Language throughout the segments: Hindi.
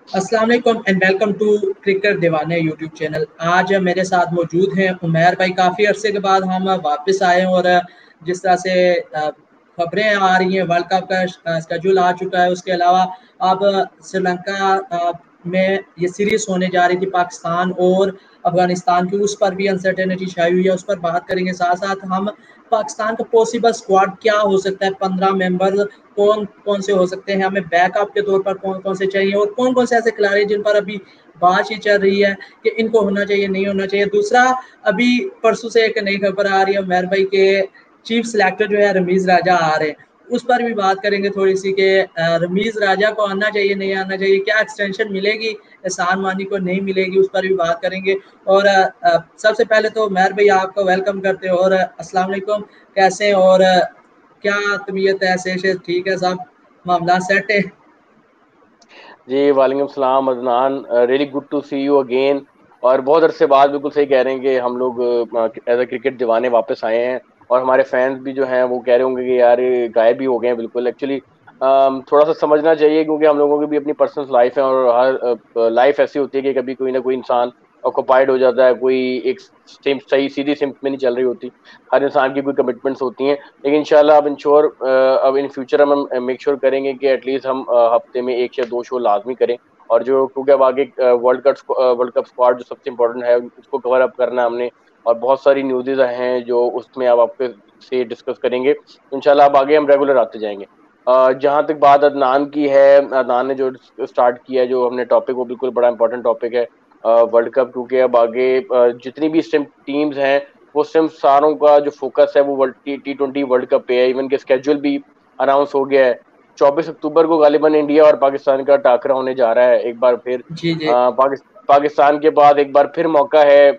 अस्सलाम वालेकुम एंड वेलकम टू क्रिकेट दीवाने यूट्यूब चैनल। आज मेरे साथ मौजूद हैं उमैर भाई। काफ़ी अरसे के बाद हम वापस आए हैं और जिस तरह से खबरें आ रही हैं, वर्ल्ड कप का स्केड्यूल आ चुका है। उसके अलावा अब श्रीलंका में ये सीरीज़ होने जा रही थी पाकिस्तान और अफगानिस्तान की, उस पर भी अनसर्टेनिटी छाई हुई है, उस पर बात करेंगे। साथ साथ हम पाकिस्तान का पॉसिबल स्क्वाड क्या हो सकता है, 15 मेंबर कौन कौन से हो सकते हैं, हमें बैकअप के तौर पर कौन कौन से चाहिए और कौन कौन से ऐसे खिलाड़ी जिन पर अभी बात ही चल रही है कि इनको होना चाहिए, नहीं होना चाहिए। दूसरा, अभी परसों से एक नई खबर आ रही है उमैर भाई के चीफ सिलेक्टर जो है रमीज राजा आ रहे हैं, उस पर भी बात करेंगे थोड़ी सी कि रमीज राजा को आना चाहिए, नहीं आना चाहिए, क्या एक्सटेंशन मिलेगी, एहसान मानी को नहीं मिलेगी, उस पर भी बात करेंगे। और सबसे पहले तो उमैर भाई आपको वेलकम करते हो और अस्सलाम वालेकुम, कैसे हैं और क्या तबीयत है, सेहत ठीक है, सब मामला सेट है? जी वालेकुम सलाम Adnan, really good to see you again. और बहुत अरसे बाद बिल्कुल सही कह रहे हैं कि हम लोग एज अ क्रिकेट दीवाने वापस आए हैं। और हमारे फैंस भी जो हैं वो कह रहे होंगे कि यार ये गायब भी हो गए हैं। बिल्कुल एक्चुअली थोड़ा सा समझना चाहिए, क्योंकि हम लोगों की भी अपनी पर्सनल लाइफ है और हर लाइफ ऐसी होती है कि कभी कोई ना कोई इंसान ऑक्यूपाइड हो जाता है, कोई एक सिम सही सीधी सिम में नहीं चल रही होती। हर इंसान की कोई कमिटमेंट्स होती हैं, लेकिन इंशाल्लाह अब इंश्योर अब इन फ्यूचर हम मेक श्योर करेंगे कि एटलीस्ट हम हफ्ते में एक या दो शो लाजमी करें। और जो क्योंकि अब आगे वर्ल्ड कप स्क्वाड जो सबसे इम्पोर्टेंट है उसको कवर अप करना है हमने। और बहुत सारी न्यूज़ेज हैं जो उसमें अब आपके से डिस्कस करेंगे। इंशाल्लाह अब आगे हम रेगुलर आते जाएंगे। जहाँ तक बात अदनान की है, अदनान ने जो स्टार्ट किया है जो हमने टॉपिक, वो बिल्कुल बड़ा इंपॉर्टेंट टॉपिक है वर्ल्ड कप। क्योंकि अब आगे जितनी भी इस टाइम टीम्स हैं वो सिर्फ सारों का जो फोकस है वो वर्ल्ड T20 वर्ल्ड कप पे है। इवन के स्केड्यूल भी अनाउंस हो गया है। 24 अक्टूबर को गालिबन इंडिया और पाकिस्तान का टाकरा होने जा रहा है एक बार फिर। जी जी। पाकिस्तान के बाद एक बार फिर मौका है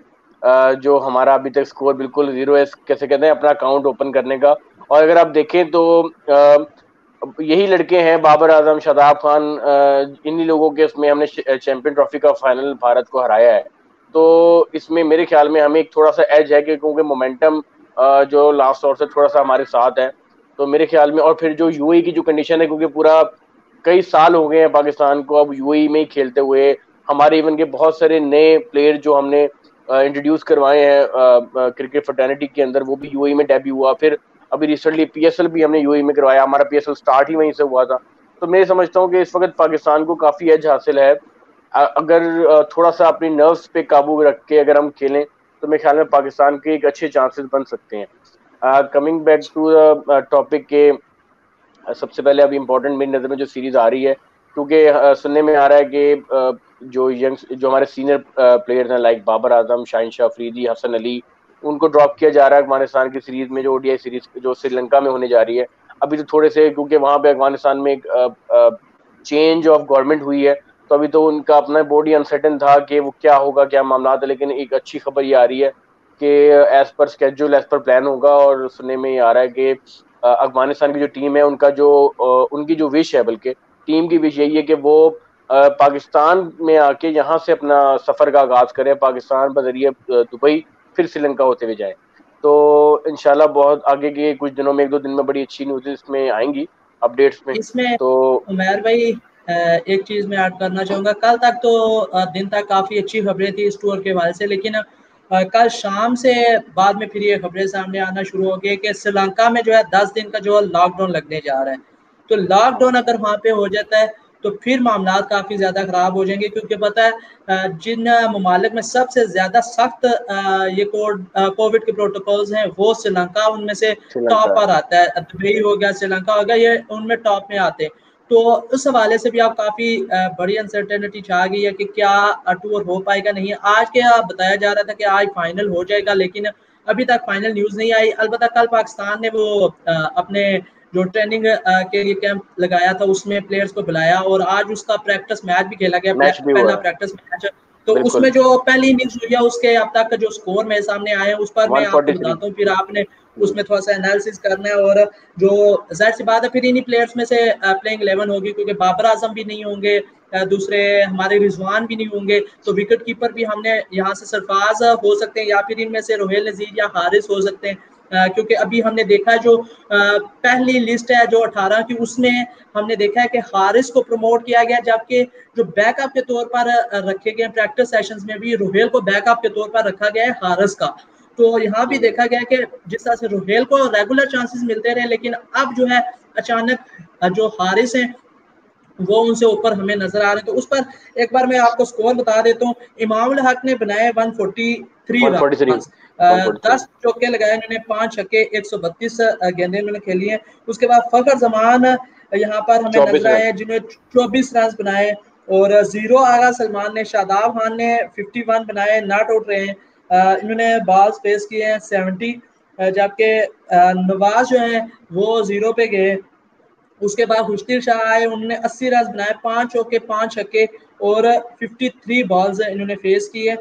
जो हमारा अभी तक स्कोर बिल्कुल जीरो है, कैसे कहते हैं, अपना अकाउंट ओपन करने का। और अगर आप देखें तो यही लड़के हैं बाबर आजम, शादाब खान, इन्हीं लोगों के उसमें हमने चैंपियन ट्रॉफी का फाइनल भारत को हराया है। तो इसमें मेरे ख्याल में हमें एक थोड़ा सा एज है कि क्योंकि मोमेंटम जो लास्ट ओवर से थोड़ा सा हमारे साथ है। तो मेरे ख्याल में, और फिर जो यूएई की जो कंडीशन है, क्योंकि पूरा कई साल हो गए हैं पाकिस्तान को अब यूएई में ही खेलते हुए। हमारे इवन के बहुत सारे नए प्लेयर जो हमने इंट्रोड्यूस करवाए हैं क्रिकेट फर्टर्निटी के अंदर, वो भी यूएई में डेब्यू हुआ। फिर अभी रिसेंटली पीएसएल भी हमने यूएई में करवाया, हमारा पीएसएल स्टार्ट ही वहीं से हुआ था। तो मैं समझता हूँ कि इस वक्त पाकिस्तान को काफी एज हासिल है। अगर थोड़ा सा अपनी नर्व्स पे काबू रख के अगर हम खेलें तो मेरे ख्याल में पाकिस्तान के एक अच्छे चांसेस बन सकते हैं। Coming back to the topic के, सबसे पहले अभी इम्पोर्टेंट मेरी नज़र में जो सीरीज आ रही है, क्योंकि सुनने में आ रहा है कि जो हमारे सीनियर प्लेयर्स हैं लाइक बाबर आजम, शाहिन शाह अफरीदी, हसन अली, उनको ड्रॉप किया जा रहा है अफगानिस्तान की सीरीज में, जो ओडीआई सीरीज जो श्रीलंका में होने जा रही है। अभी तो थोड़े से, क्योंकि वहां पे अफगानिस्तान में एक चेंज ऑफ गवर्नमेंट हुई है, तो अभी तो उनका अपना बॉडी अनसर्टेन था कि वो क्या होगा, क्या मामला है। लेकिन एक अच्छी खबर ये आ रही है कि as per schedule, as per plan होगा। और सुनने में ये आ रहा है कि अफगानिस्तान की जो टीम है उनकी जो विश है, बल्कि टीम की विश यही है कि वो पाकिस्तान में आके यहाँ से अपना सफर का आगाज करें, पाकिस्तान बजरिए दुबई, फिर श्रीलंका होते हुए जाए। तो इंशाल्लाह बहुत आगे के कुछ दिनों में, एक दो दिन में बड़ी अच्छी न्यूज़ इसमें आएंगी, अपडेट्स में। इसमें तो उमैर भाई एक चीज़ मैं ऐड करना चाहूँगा। कल तक तो दिन तक काफ़ी अच्छी खबरें थी इस टूर के हवाले से, लेकिन कल शाम से बाद में फिर ये खबरें सामने आना शुरू हो गई कि श्रीलंका में जो है 10 दिन का जो लॉकडाउन लगने जा रहा है। तो लॉकडाउन अगर वहाँ पे हो जाता है तो फिर मामला काफ़ी ज़्यादा ख़राब हो जाएंगे, क्योंकि पता है जिन ममालिक में सबसे ज़्यादा सख्त ये कोविड के प्रोटोकॉल्स हैं वो श्रीलंका उनमें से टॉप श्रीलंका पर आता है। दुबई हो गया, श्रीलंका हो गया, ये उनमें टॉप में आते हैं। तो उस हवाले से भी आप काफ़ी बड़ी अनसर्टेनिटी छा गई है कि क्या टूर हो पाएगा नहीं। आज क्या बताया जा रहा था कि आज फाइनल हो जाएगा, लेकिन अभी तक फाइनल न्यूज़ नहीं आई। अलबत्ता कल पाकिस्तान ने वो अपने जो ट्रेनिंग के लिए कैंप लगाया था उसमें प्लेयर्स को बुलाया और आज उसका प्रैक्टिस मैच भी खेला गया, मैच भी हुआ पहला है। Practice match. तो बिल्कुल। उसमें जो पहली इनिंग्स हुई है उसके अब तक का जो स्कोर मेरे सामने आए हैं उस पर मैं आपको 143। बताता हूँ, फिर आपने उसमें थोड़ा सा एनालिसिस करना है। और जो जाहिर सी बात है फिर इन्हीं प्लेयर्स में से प्लेइंग 11 होगी, क्योंकि बाबर आजम भी नहीं होंगे, दूसरे हमारे रिजवान भी नहीं होंगे, तो विकेट कीपर भी हमने यहाँ से सरफराज हो सकते हैं या फिर इनमें से रोहेल नजीर या हारिस हो सकते हैं। क्योंकि अभी हमने देखा है जो पहली लिस्ट है जो 18 की, उसमें हमने देखा है कि हारिस को प्रमोट किया गया, जबकि जो बैकअप के तौर पर रखे गए प्रैक्टिस सेशंस में भी रुहेल को बैकअप के तौर पर रखा गया है हारिस का। तो यहाँ भी देखा गया कि जिस तरह से रुहेल को रेगुलर चांसेस मिलते रहे, लेकिन अब जो है अचानक जो हारिस हैं वो उनसे ऊपर हमें नजर आ रहे हैं। तो उस पर एक बार मैं आपको स्कोर बता देता हूँ। इमामुल हक ने बनाए 143 रन, 10 चौके लगाए उन्होंने, 5 छक्के, 132 गेंदें उन्होंने खेली हैं। उसके बाद फखर जमान यहाँ पर हमें नजर आए जिन्होंने 24 रन बनाए, और जीरो आगा सलमान ने, शादाब खान ने 51 बनाए, नॉट आउट रहे हैं। इन्होंने बॉल्स फेस किए हैं 70, जबकि नवाज जो है वो जीरो पे गए। उसके बाद खुशदिल शाह आए, उन्होंने 80 रन बनाए, 5 चौके, 5 छक्के और 53 बॉल्स इन्होंने फेस किए,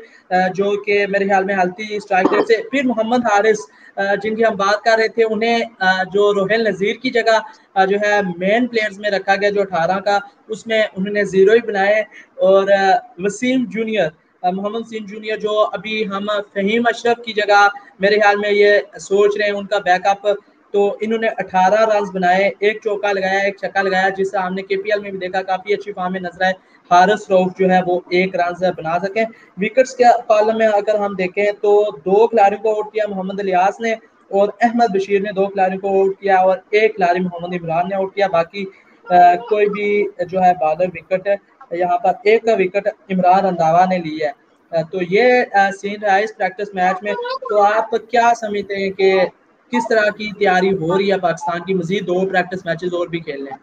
जो कि मेरे ख्याल में हेल्थी स्ट्राइक रेट से। फिर मोहम्मद हारिस जिनकी हम बात कर रहे थे, उन्हें जो रोहेल नज़ीर की जगह जो है मेन प्लेयर्स में रखा गया जो 18 का, उसमें उन्होंने जीरो ही बनाए। और वसीम जूनियर, मोहम्मद वसीम जूनियर जो अभी हम फहीम अशरफ की जगह मेरे ख्याल में ये सोच रहे हैं उनका बैकअप, तो इन्होंने 18 रन बनाए, एक चौका लगाया, एक छक्का लगाया, जिससे हमने केपीएल में भी देखा काफी अच्छी फॉर्म में नजर आए। हारिस रऊफ जो है वो 1 रन बना सके। विकेट्स के कॉलम में अगर हम देखें तो 2 खिलाड़ियों को आउट किया मोहम्मद इलियास ने, और अहमद बशीर ने 2 खिलाड़ियों को आउट किया, और 1 खिलाड़ी मोहम्मद इमरान ने आउट किया। बाकी कोई भी जो है बॉलर विकेट है, यहाँ पर 1 विकेट इमरान रंधावा ने ली है। तो ये सीन रहा है इस प्रैक्टिस मैच में। तो आप क्या समझते हैं कि किस तरह की तैयारी हो रही है पाकिस्तान की मजीद 2 प्रैक्टिस मैचेस और भी खेलने हैं?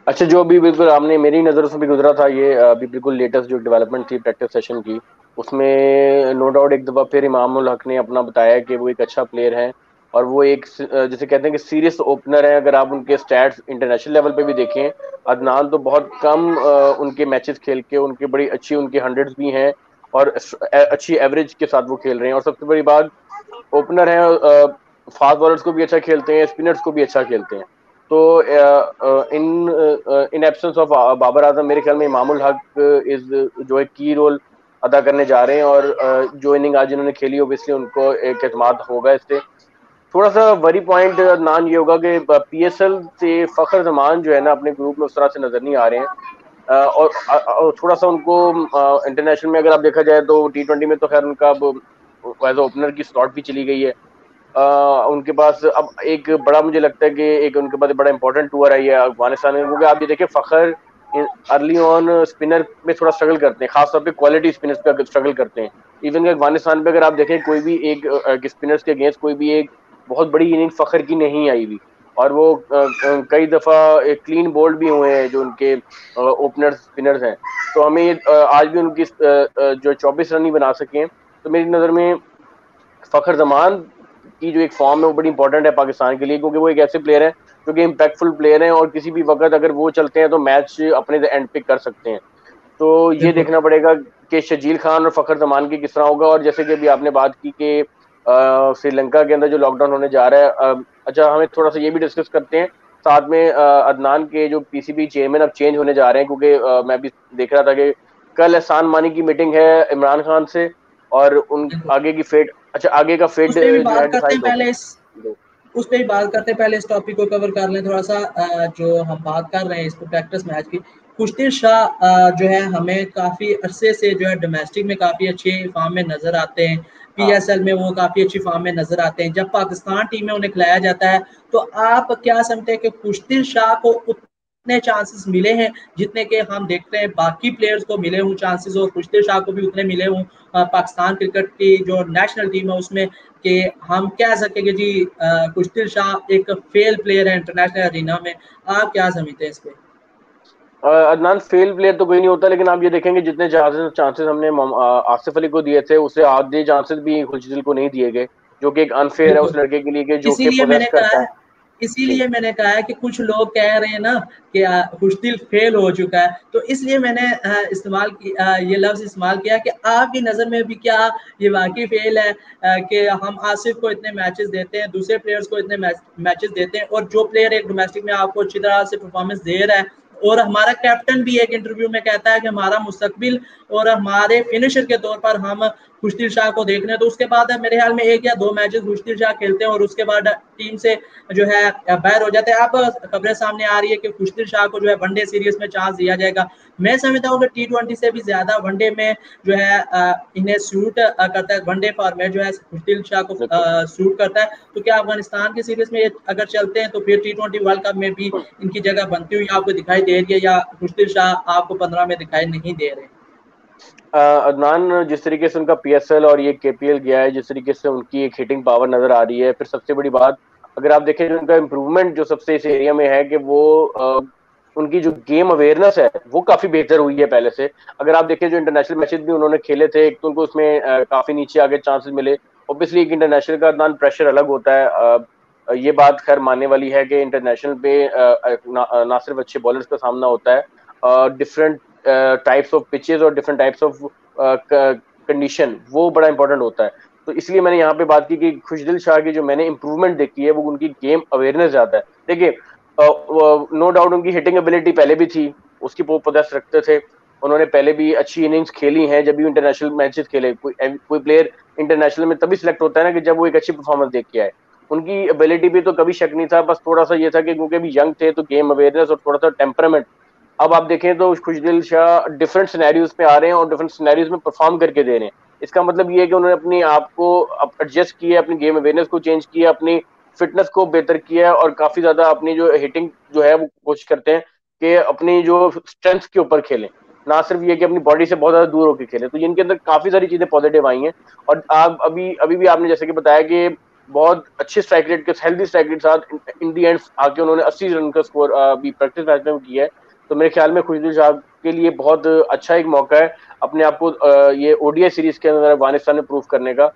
अच्छा, जो अभी बिल्कुल आपने मेरी नज़रों से भी गुजरा था, ये अभी बिल्कुल लेटेस्ट जो डेवलपमेंट थी प्रैक्टिस सेशन की, उसमें नो डाउट एक दफ़ा फिर इमामुल हक ने अपना बताया कि वो एक अच्छा प्लेयर है, और वो एक जैसे कहते हैं कि सीरियस ओपनर है। अगर आप उनके स्टैट्स इंटरनेशनल लेवल पे भी देखें, अदनान तो बहुत कम उनके मैचेस खेल के उनकी बड़ी अच्छी उनके हंड्रेड्स भी हैं, और अच्छी एवरेज के साथ वो खेल रहे हैं। और सबसे बड़ी बात, ओपनर है, फास्ट बॉलर्स को भी अच्छा खेलते हैं, स्पिनर्स को भी अच्छा खेलते हैं। तो in absence of Babar Azam, मेरे ख्याल में इमामुल हक इज जो एक की रोल अदा करने जा रहे हैं, और जो इनिंग आज इन्होंने खेली ओबियसली उनको एक एतमाद होगा इससे। थोड़ा सा वरी पॉइंट नान ये होगा कि पीएसएल से फखर जमान जो है ना अपने ग्रुप में उस तरह से नजर नहीं आ रहे हैं, और थोड़ा सा उनको इंटरनेशनल में अगर आप देखा जाए तो T20 में तो खैर उनका अब एज ओपनर की स्लॉट भी चली गई है। उनके पास अब एक बड़ा, मुझे लगता है कि एक उनके पास बड़ा इंपॉर्टेंट टूर है अफगानिस्तान में, क्योंकि आप ये देखिए फखर अर्ली ऑन स्पिनर में थोड़ा स्ट्रगल करते हैं, खासतौर पे क्वालिटी स्पिनर्स पे स्ट्रगल करते हैं। इवन अफगानिस्तान पे अगर आप देखें कोई भी एक स्पिनर्स के अगेंस्ट कोई भी एक बहुत बड़ी इनिंग फखर की नहीं आई हुई, और वो कई दफा क्लीन बोल्ड भी हुए हैं जो उनके ओपनर्स स्पिनर्स हैं। तो हमें आज भी उनकी जो 24 रन नहीं बना सके हैं। तो मेरी नज़र में फखर जमान की जो एक फॉर्म है वो बड़ी इंपॉर्टेंट है पाकिस्तान के लिए, क्योंकि वो एक ऐसे प्लेयर हैं जो कि इम्पैक्टफुल प्लेयर हैं, और किसी भी वक्त अगर वो चलते हैं तो मैच अपने एंड पे कर सकते हैं। तो ये देखना पड़ेगा कि शजील खान और फखर जमान की किस तरह होगा। और जैसे कि अभी आपने बात की कि श्रीलंका के अंदर जो लॉकडाउन होने जा रहा है, अच्छा हमें थोड़ा सा ये भी डिस्कस करते हैं साथ में, अदनान के जो पीसीबी चेयरमैन अब चेंज होने जा रहे हैं, क्योंकि मैं भी देख रहा था कि कल एहसान मानी की मीटिंग है इमरान खान से, और उन आगे की फेट, अच्छा आगे का फेट उस पे भी जो है बात करते हैं डिसाइड पहले होगा। उस पे ही बात करते हैं, पहले इस टॉपिक को कवर कर लें थोड़ा सा। जो हम बात कर रहे हैं इस प्रैक्टिस मैच की, खुशदिल शाह जो है हमें काफ़ी अरसे से जो है डोमेस्टिक में काफ़ी अच्छे फॉर्म में नज़र आते हैं, पीएसएल में वो काफ़ी अच्छी फॉर्म में नज़र आते हैं। जब पाकिस्तान टीम में उन्हें खिलाया जाता है, तो आप क्या समझते हैं कि खुशदिल शाह को उतने चांसेस मिले हैं जितने के हम देखते हैं बाकी प्लेयर्स को मिले हों चांसेस, और खुशदिल शाह को भी उतने मिले हों पाकिस्तान क्रिकेट की जो नेशनल टीम है उसमें, कि हम कह सकेंगे जी खुशदिल शाह एक फेल प्लेयर है इंटरनेशनल अरीना में? आप क्या समझते हैं इस पे? अदनान फेल प्लेयर तो कोई नहीं होता, लेकिन आप ये देखेंगे जितने चांसेस हमने आसिफ अली को दिए थे, उससे आधे चांसेस भी खुशदिल को नहीं दिए गए, जो कि एक अनफेयर है उस लड़के के लिए जो कि पोजेस करता है। इसीलिए मैंने कहा है कि कुछ लोग कह रहे हैं ना कि खुशदिल फेल हो चुका है, तो इसलिए मैंने ये लफ्ज इस्तेमाल किया कि आपकी नज़र में भी क्या ये वाकई फेल है कि हम आसिफ को इतने मैचेस देते हैं, दूसरे प्लेयर्स को इतने मैचेस देते हैं, और जो प्लेयर एक डोमेस्टिक में आपको अच्छी तरह से परफॉर्मेंस दे रहा है, और हमारा कैप्टन भी एक इंटरव्यू में कहता है कि हमारा मुस्तकबिल और हमारे फिनिशर के तौर पर हम खुशदिल शाह को देखने, तो उसके बाद मेरे ख्याल में 1 या 2 मैचेस खुशदिल शाह खेलते हैं और उसके बाद टीम से जो है बाहर हो जाते हैं। अब खबरें सामने आ रही है कि खुशदिल शाह को जो है वनडे सीरीज में चांस दिया जाएगा। मैं समझता हूँ कि T20 से भी ज्यादा वनडे में जो है इन्हें सूट करता है, वनडे फॉर्मेट जो है खुशदिल शाह को सूट करता है। तो क्या अफगानिस्तान की सीरीज में अगर चलते हैं तो फिर T20 वर्ल्ड कप में भी इनकी जगह बनती हुई आपको दिखाई दे रही है, या खुशदिल शाह आपको 15 में दिखाई नहीं दे रहे? अदनान, जिस तरीके से उनका पीएसएल और ये केपीएल गया है, जिस तरीके से उनकी एक हिटिंग पावर नजर आ रही है, फिर सबसे बड़ी बात अगर आप देखें जो उनका इम्प्रूवमेंट जो सबसे इस एरिया में है कि वो उनकी जो गेम अवेयरनेस है वो काफी बेहतर हुई है पहले से। अगर आप देखें जो इंटरनेशनल मैचेस भी उन्होंने खेले थे, एक तो उनको उसमें काफी नीचे आगे चांसेस मिले। ऑब्वियसली एक इंटरनेशनल का अदनान प्रेशर अलग होता है। ये बात खैर मानने वाली है कि इंटरनेशनल पे ना सिर्फ अच्छे बॉलर्स का सामना होता है, डिफरेंट टाइप्स ऑफ पिचेस और डिफरेंट टाइप्स ऑफ कंडीशन, वो बड़ा इंपॉर्टेंट होता है। तो इसलिए मैंने यहाँ पे बात की कि खुशदिल शाह की जो मैंने इंप्रूवमेंट देखी है वो उनकी गेम अवेयरनेस ज्यादा है। देखिए, नो डाउट उनकी हिटिंग एबिलिटी पहले भी थी, उसकी पोपदस्त रखते थे। उन्होंने पहले भी अच्छी इनिंग्स खेली हैं जब भी इंटरनेशनल मैचेस खेले। कोई प्लेयर इंटरनेशनल में तभी सिलेक्ट होता है ना कि जब वो एक अच्छी परफॉर्मेंस देख के आए। उनकी एबिलिटी भी तो कभी शक नहीं था, बस थोड़ा सा ये था कि क्योंकि अभी यंग थे तो गेम अवेयरनेस और थोड़ा सा टेम्परामेंट। अब आप देखें तो खुशदिल शाह डिफरेंट सिनेरियोज पे आ रहे हैं और डिफरेंट सिनेरियोज में परफॉर्म करके दे रहे हैं। इसका मतलब ये है कि उन्होंने अपने आप को एडजस्ट किया, अपनी गेम अवेयरनेस को चेंज किया, अपनी फिटनेस को बेहतर किया और काफी ज्यादा अपनी जो हिटिंग जो है वो कोशिश करते हैं कि अपनी जो स्ट्रेंथ के ऊपर खेलें, ना सिर्फ ये कि अपनी बॉडी से बहुत ज्यादा दूर होकर खेलें। तो इनके अंदर काफी सारी चीजें पॉजिटिव आई हैं। और आप अभी अभी भी आपने जैसे कि बताया कि बहुत अच्छे स्ट्राइक रेट के हेल्दी स्ट्राइक रेट के साथ इन दी एंड आके उन्होंने 80 रन का स्कोर अभी प्रैक्टिस मैच में किया है। तो मेरे ख्याल में खुशदिल शाह के लिए बहुत अच्छा एक मौका है अपने आप को ये ओडीआई सीरीज के अंदर अफगानिस्तान में प्रूव करने का।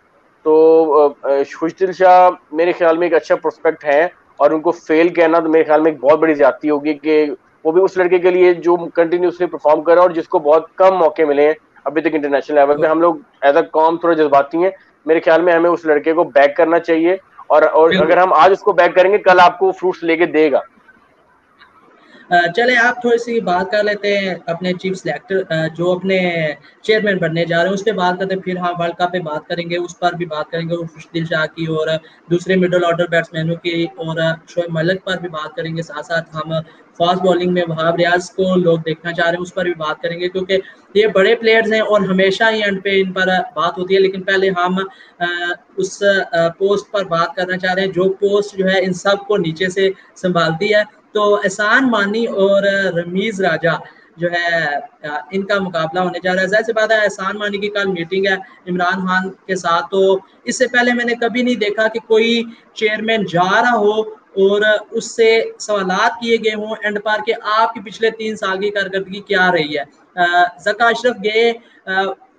तो खुशदिल शाह मेरे ख्याल में एक अच्छा प्रोस्पेक्ट है और उनको फेल कहना तो मेरे ख्याल में एक बहुत बड़ी ज्यादती होगी कि वो भी उस लड़के के लिए जो कंटिन्यूसली परफॉर्म कर रहा है और जिसको बहुत कम मौके मिले हैं अभी तक इंटरनेशनल लेवल पे। हम लोग एज अ कॉम थोड़ा जज्बाती हैं। मेरे ख्याल में हमें उस लड़के को बैक करना चाहिए और अगर हम आज उसको बैक करेंगे कल आपको फ्रूट्स लेके देगा। चले आप थोड़ी सी बात कर लेते हैं अपने चीफ सिलेक्टर जो अपने चेयरमैन बनने जा रहे हैं उस पर बात करते हैं, फिर हाँ वर्ल्ड कप पे बात करेंगे, उस पर भी बात करेंगे और खुशदिल शाह की और दूसरे मिडल ऑर्डर बैट्समैनों की और शोएब मलिक पर भी बात करेंगे। साथ साथ हम फास्ट बॉलिंग में वहाब रियाज को लोग देखना चाह रहे हैं उस पर भी बात करेंगे, क्योंकि ये बड़े प्लेयर्स हैं और हमेशा ही एंड पे इन पर बात होती है। लेकिन पहले हम उस पोस्ट पर बात करना चाह रहे हैं जो पोस्ट जो है इन सब को नीचे से संभालती है। तो एहसान मानी और रमीज राजा जो है इनका मुकाबला होने जा रहा है। जाहिर सी बात है एहसान मानी की कल मीटिंग है इमरान खान के साथ, तो इससे पहले मैंने कभी नहीं देखा कि कोई चेयरमैन जा रहा हो और उससे सवालात किए गए हों एंड पर के आपकी पिछले 3 साल की कारकर्दगी क्या रही है। जका अशरफ गए,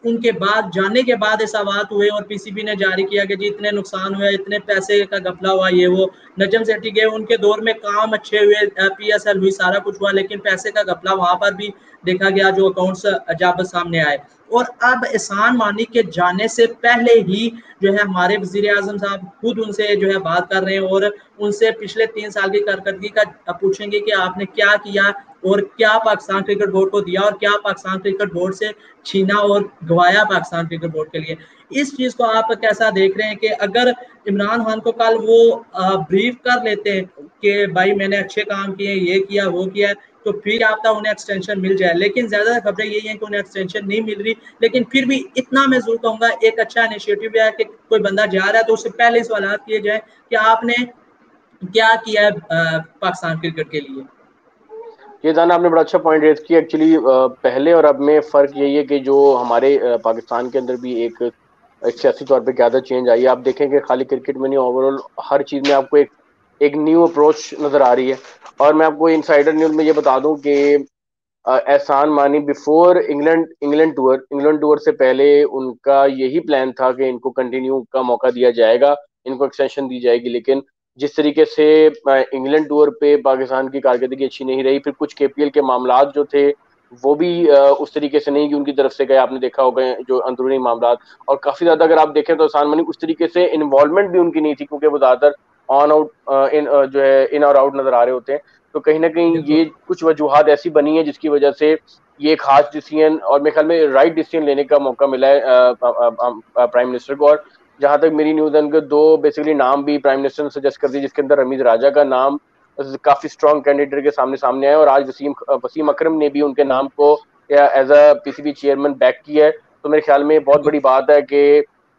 उनके बाद जाने के बाद ऐसा बात हुए और पीसीबी ने जारी किया कि जी इतने नुकसान हुए, इतने पैसे का घपला हुआ, ये वो। नजम सेठी गए, उनके दौर में काम अच्छे हुए, पीएसएल हुई, सारा कुछ हुआ, लेकिन पैसे का घपला वहां पर भी देखा गया जो अकाउंट्स जब सामने आए। और अब एहसान मानी के जाने से पहले ही जो है हमारे वजीर आजम साहब खुद उनसे जो है बात कर रहे हैं और उनसे पिछले 3 साल की कारकर्दगी का पूछेंगे कि आपने क्या किया और क्या पाकिस्तान क्रिकेट बोर्ड को दिया और क्या पाकिस्तान क्रिकेट बोर्ड से छीना और गवाया पाकिस्तान क्रिकेट बोर्ड के लिए। इस चीज को आप कैसा देख रहे हैं कि अगर इमरान खान को कल वो ब्रीफ कर लेते हैं कि भाई मैंने अच्छे काम किए, ये किया वो किया, तो फिर आपका उन्हें एक्सटेंशन मिल जाए। लेकिन ज्यादा खबरें यही हैं कि उन्हें एक्सटेंशन नहीं मिल रही। लेकिन फिर भी इतना मैं जरूर कहूंगा एक अच्छा इनिशिएटिव है कि कोई बंदा जा रहा है तो उससे पहले सवाल किए जाए कि आपने क्या किया है पाकिस्तान क्रिकेट के लिए। ये दाना आपने बड़ा अच्छा पॉइंट रेज किया। एक्चुअली पहले और अब में फर्क यही है कि जो हमारे पाकिस्तान के अंदर भी एक सियासी तौर पे ज़्यादा चेंज आई है। आप देखेंगे खाली क्रिकेट में नहीं, ओवरऑल हर चीज़ में आपको एक न्यू अप्रोच नज़र आ रही है। और मैं आपको इनसाइडर न्यूज़ में ये बता दूं कि एहसान मानी बिफोर इंग्लैंड टूर से पहले उनका यही प्लान था कि इनको कंटिन्यू का मौका दिया जाएगा, इनको एक्सटेंशन दी जाएगी। लेकिन जिस तरीके से इंग्लैंड टूर पे पाकिस्तान की कारकर्दगी अच्छी नहीं रही, फिर कुछ केपीएल के मामलात जो थे वो भी उस तरीके से नहीं कि उनकी तरफ से गए। आपने देखा होगा जो अंदरूनी मामलात, और काफी ज्यादा अगर आप देखें तो एहसान मानी उस तरीके से इन्वॉल्वमेंट भी उनकी नहीं थी, क्योंकि वो ज्यादातर ऑन आउट इन जो है इन और आउट नजर आ रहे होते हैं। तो कहीं ना कहीं ये कुछ वजूहात ऐसी बनी है जिसकी वजह से ये खास डिसीजन और मेरे ख्याल में राइट डिसीजन लेने का मौका मिला है प्राइम मिनिस्टर को। और जहां तक मेरी न्यूज है, उनके दो बेसिकली नाम भी प्राइम मिनिस्टर ने सजेस्ट कर दिए, जिसके अंदर रमीज राजा का नाम काफी स्ट्रॉन्ग कैंडिडेट के सामने आया, और आज वसीम अकरम ने भी उनके नाम को as a PCB chairman back किया है। तो मेरे ख्याल में बहुत बड़ी बात है कि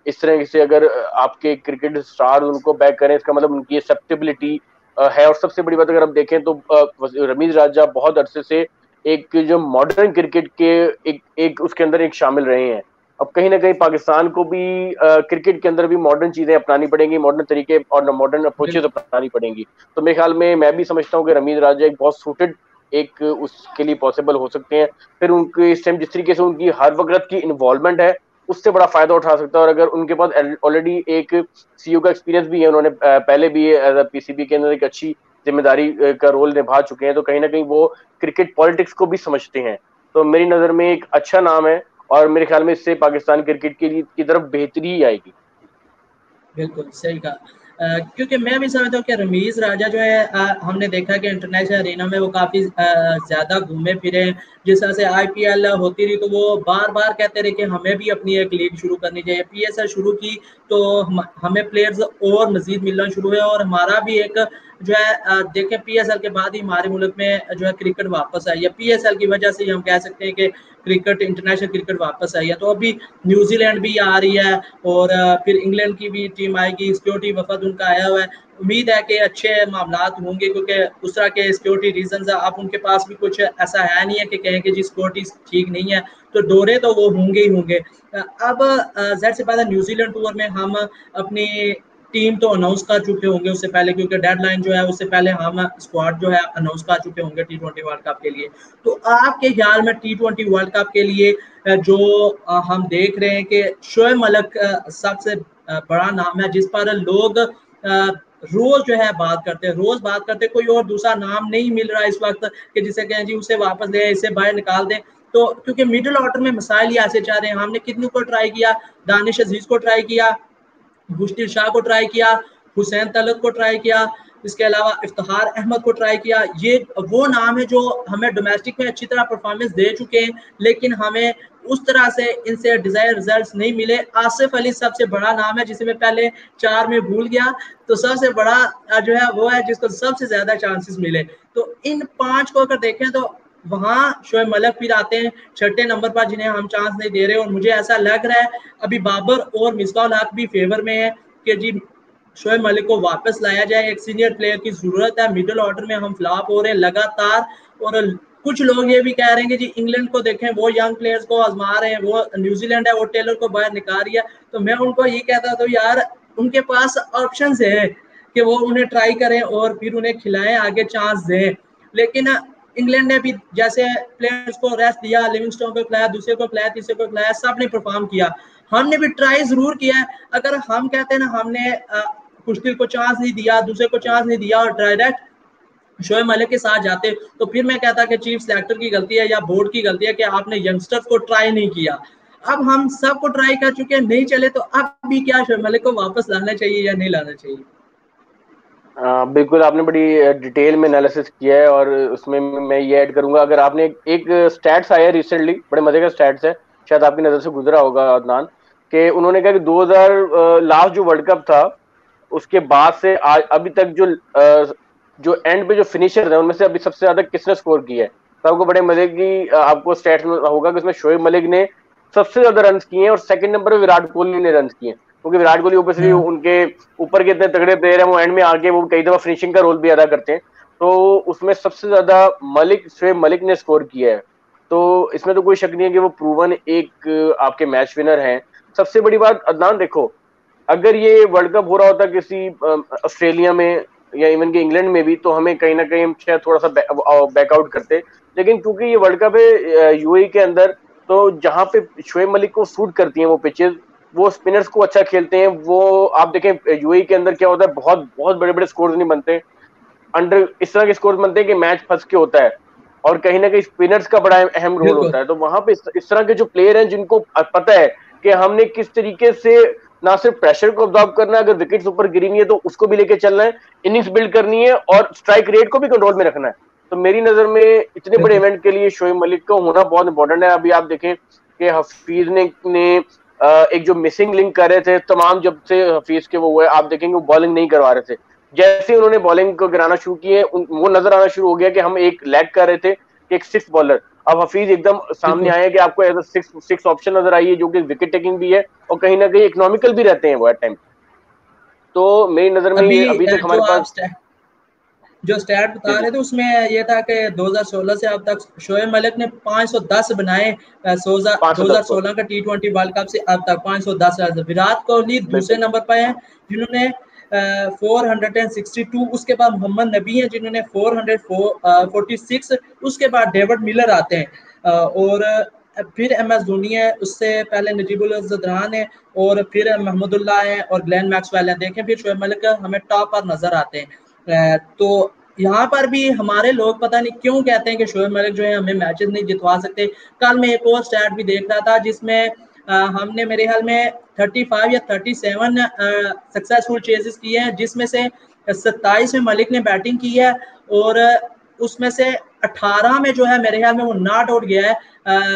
इस तरह से अगर आपके क्रिकेट स्टार उनको बैक करें, इसका मतलब उनकी एक्सेप्टेबिलिटी है। और सबसे बड़ी बात अगर आप देखें तो रमीज राजा बहुत अरसे से एक जो मॉडर्न क्रिकेट के एक उसके अंदर एक शामिल रहे हैं। अब कहीं ना कहीं पाकिस्तान को भी क्रिकेट के अंदर भी मॉडर्न चीजें अपनानी पड़ेंगी, मॉडर्न तरीके और मॉडर्न अप्रोचेस अपनानी पड़ेंगी। तो मेरे ख्याल में मैं भी समझता हूँ कि रमीज राजा एक बहुत सूटेड एक उसके लिए पॉसिबल हो सकते हैं। फिर उनके इस टाइम जिस तरीके से उनकी हर वक्त की इन्वॉल्वमेंट है, उससे बड़ा फायदा उठा सकता है। और अगर उनके पास ऑलरेडी एक सीईओ का एक्सपीरियंस भी है, उन्होंने पहले भी एज अ पीसीबी के अंदर एक अच्छी जिम्मेदारी का रोल निभा चुके हैं, तो कहीं ना कहीं वो क्रिकेट पॉलिटिक्स को भी समझते हैं। तो मेरी नजर में एक अच्छा नाम है, और मेरे ख्याल में इससे पाकिस्तान क्रिकेट की तरफ बेहतरी ही आएगी। बिल्कुल सही कहा। क्योंकि मैं भी समझता हूँ कि रमीज राजा जो है, हमने देखा कि इंटरनेशनल अरीना में वो काफ़ी ज़्यादा घूमे फिरे। जिस तरह से आईपीएल होती रही तो वो बार बार कहते रहे कि हमें भी अपनी एक लीग शुरू करनी चाहिए। पीएसएल शुरू की तो हमें प्लेयर्स और मजीद मिलना शुरू हुए, और हमारा भी एक जो है देखें पीएसएल के बाद ही हमारे मुल्क में जो है क्रिकेट वापस आई है। पीएसएल की वजह से हम कह सकते हैं कि क्रिकेट इंटरनेशनल क्रिकेट वापस आई है। तो अभी न्यूजीलैंड भी आ रही है, और फिर इंग्लैंड की भी टीम आएगी। सिक्योरिटी वफद उनका आया हुआ है। उम्मीद है कि अच्छे मामलात होंगे, क्योंकि उस तरह के सिक्योरिटी रीजन अब उनके पास भी कुछ ऐसा है नहीं है कि कहें कि जी सिक्योरिटी ठीक नहीं है, तो दौरे तो वो होंगे ही होंगे। अब ज़ाहिर सी बात है न्यूजीलैंड टूर में हम अपनी टीम तो अनाउंस कर चुके होंगे उससे पहले, क्योंकि डेडलाइन जो है उससे पहले हम स्क्वाड जो है अनाउंस कर चुके होंगे T20 वर्ल्ड कप के लिए। तो आपके ख्याल में T20 वर्ल्ड कप के लिए जो हम देख रहे हैं कि शोएब मलिक सबसे बड़ा नाम है जिस पर लोग रोज जो है बात करते हैं, रोज बात करते हैं। कोई और दूसरा नाम नहीं मिल रहा इस वक्त कि जिसे कहें जी उसे वापस ले, इसे बाहर निकाल दें। तो क्योंकि मिडिल ऑर्डर में मसाइल ही ऐसे चाह रहे हैं। हमने कितने को ट्राई किया, दानिश अजीज को ट्राई किया, मुश्तिल शाह को ट्राई किया, हुसैन तलत को ट्राई किया, इसके अलावा इफ्तिखार अहमद को ट्राई किया। ये वो नाम है जो हमें डोमेस्टिक में अच्छी तरह परफॉर्मेंस दे चुके हैं, लेकिन हमें उस तरह से इनसे डिजायर रिजल्ट्स नहीं मिले। आसिफ अली सबसे बड़ा नाम है जिसे मैं पहले 4 में भूल गया, तो सबसे बड़ा जो है वो है जिसको सबसे ज्यादा चांसेस मिले। तो इन 5 को अगर देखें तो वहां शोएब मलिक फिर आते हैं 6ठे नंबर पर, जिन्हें हम चांस नहीं दे रहे। और मुझे ऐसा लग रहा है अभी बाबर और मिसबाह हक भी फेवर में है कि जी शोएब मलिक को वापस लाया जाए। एक सीनियर प्लेयर की जरूरत है। मिडिल ऑर्डर में हम फ्लॉप हो रहे हैं लगातार, और कुछ लोग ये भी कह रहे हैं कि जी इंग्लैंड को देखें, वो यंग प्लेयर्स को आजमा रहे हैं, वो न्यूजीलैंड है वो टेलर को बाहर निकाल रही है। तो मैं उनको ये कहता था यार उनके पास ऑप्शन है कि वो उन्हें ट्राई करें और फिर उन्हें खिलाएं, आगे चांस दें। लेकिन इंग्लैंड ने भी जैसे प्लेयर्स को रेस्ट दिया, लिविंगस्टोन को खिलाया, दूसरे को खिलाया, तीसरे को खिलाया, सब ने परफॉर्म किया। हमने भी ट्राई जरूर किया है। अगर हम कहते हैं ना हमने मुश्तिल को चांस नहीं दिया, दूसरे को चांस नहीं दिया और डायरेक्ट शोएब मलिक के साथ जाते, तो फिर मैं कहता कि चीफ सेलेक्टर की गलती है या बोर्ड की गलती है कि आपने यंगस्टर्स को ट्राई नहीं किया। अब हम सबको ट्राई कर चुके हैं, नहीं चले, तो अब भी क्या शोएब मलिक को वापस लाना चाहिए या नहीं लाना चाहिए? बिल्कुल, आपने बड़ी डिटेल में एनालिसिस किया है, और उसमें मैं ये ऐड करूंगा, अगर आपने एक स्टैट्स आया रिसेंटली, बड़े मजे का स्टैट्स है, शायद आपकी नजर से गुजरा होगा अदनान, कि उन्होंने कहा कि 2000 लास्ट जो वर्ल्ड कप था उसके बाद से आज अभी तक जो एंड पे जो फिनिशर है उनमें से अभी सबसे ज्यादा किसने स्कोर किया है। तो आपको बड़े मजे की आपको स्टैट्स में होगा कि उसमें शोएब मलिक ने सबसे ज्यादा रन किए हैं, और सेकंड नंबर पे विराट कोहली ने रन किए हैं, क्योंकि विराट कोहली ओबियसली उनके ऊपर के इतने तगड़े प्लेयर हैं, वो एंड में आके वो कई दफा फिनिशिंग का रोल भी अदा करते हैं। तो उसमें सबसे ज्यादा शोएब मलिक ने स्कोर किया है। तो इसमें तो कोई शक नहीं है कि वो प्रूवन एक आपके मैच विनर हैं। सबसे बड़ी बात अदनान देखो, अगर ये वर्ल्ड कप हो रहा होता किसी ऑस्ट्रेलिया में या इवन के इंग्लैंड में भी, तो हमें कहीं ना कहीं शायद थोड़ा सा बैकआउट करते। लेकिन क्योंकि ये वर्ल्ड कप है यूएई के अंदर, तो जहां पे शोएब मलिक को सूट करती हैं वो पिचेस, वो स्पिनर्स को अच्छा खेलते हैं। वो आप देखें यूएई के अंदर क्या होता है, बहुत बहुत बड़े बड़े स्कोर नहीं बनते, अंडर इस तरह के स्कोर बनते हैं कि मैच फंस के होता है, और कहीं ना कहीं स्पिनर्स का बड़ा अहम रोल होता है। तो वहां पे इस तरह के जो प्लेयर हैं जिनको पता है कि हमने किस तरीके से ना सिर्फ प्रेशर को ऑब्जॉर्व करना है, अगर विकेट्स ऊपर गिरी नहीं है तो उसको भी लेके चलना है, इनिंग्स बिल्ड करनी है, और स्ट्राइक रेट को भी कंट्रोल में रखना है। तो मेरी नजर में इतने बड़े इवेंट के लिए शोएब मलिक का होना बहुत इंपॉर्टेंट है। अभी आप देखें कि हफीज ने एक जो मिसिंग लिंक कर रहे थे तमाम, जब से हफीज के वो हुए, आप देखेंगे वो बॉलिंग नहीं करवा रहे थे। जैसे उन्होंने बॉलिंग को गिराना शुरू किए, वो नजर आना शुरू हो गया कि हम एक लैग कर रहे थे कि एक सिक्स बॉलर। अब हफीज एकदम सामने आए कि आपको एज सिक्स ऑप्शन नजर आई है, जो कि विकेट टेकिंग भी है और कहीं ना कहीं इकोनॉमिकल भी रहते हैं वो एट टाइम। तो मेरी नजर में ये अभी तक हमारे पास जो स्टैट बता रहे थे उसमें ये था कि 2016 से अब तक शोएब मलिक ने 510 बनाए। 2016 का T20 वर्ल्ड कप से अब तक 510 रन। विराट कोहली दूसरे नंबर पर है जिन्होंने 462। उसके बाद मोहम्मद नबी हैं जिन्होंने 446। उसके बाद डेविड मिलर आते हैं और फिर एम एस धोनी है, उससे पहले नजीबुल ज़दरान है और फिर महमूदुल्लाह है और ग्लेन मैक्सवेल है। देखें फिर शोएब मलिक हमें टॉप पर नजर आते हैं। तो यहाँ पर भी हमारे लोग पता नहीं क्यों कहते हैं कि शोएब मलिक जो है हमें मैचेस नहीं जितवा सकते। कल मैं एक और स्टैट भी देख रहा था जिसमें हमने मेरे ख्याल में 35 या 37 सक्सेसफुल चेजेस किए हैं, जिसमें से 27 में मलिक ने बैटिंग की है और उसमें से 18 में जो है मेरे ख्याल में वो नॉट आउट गया है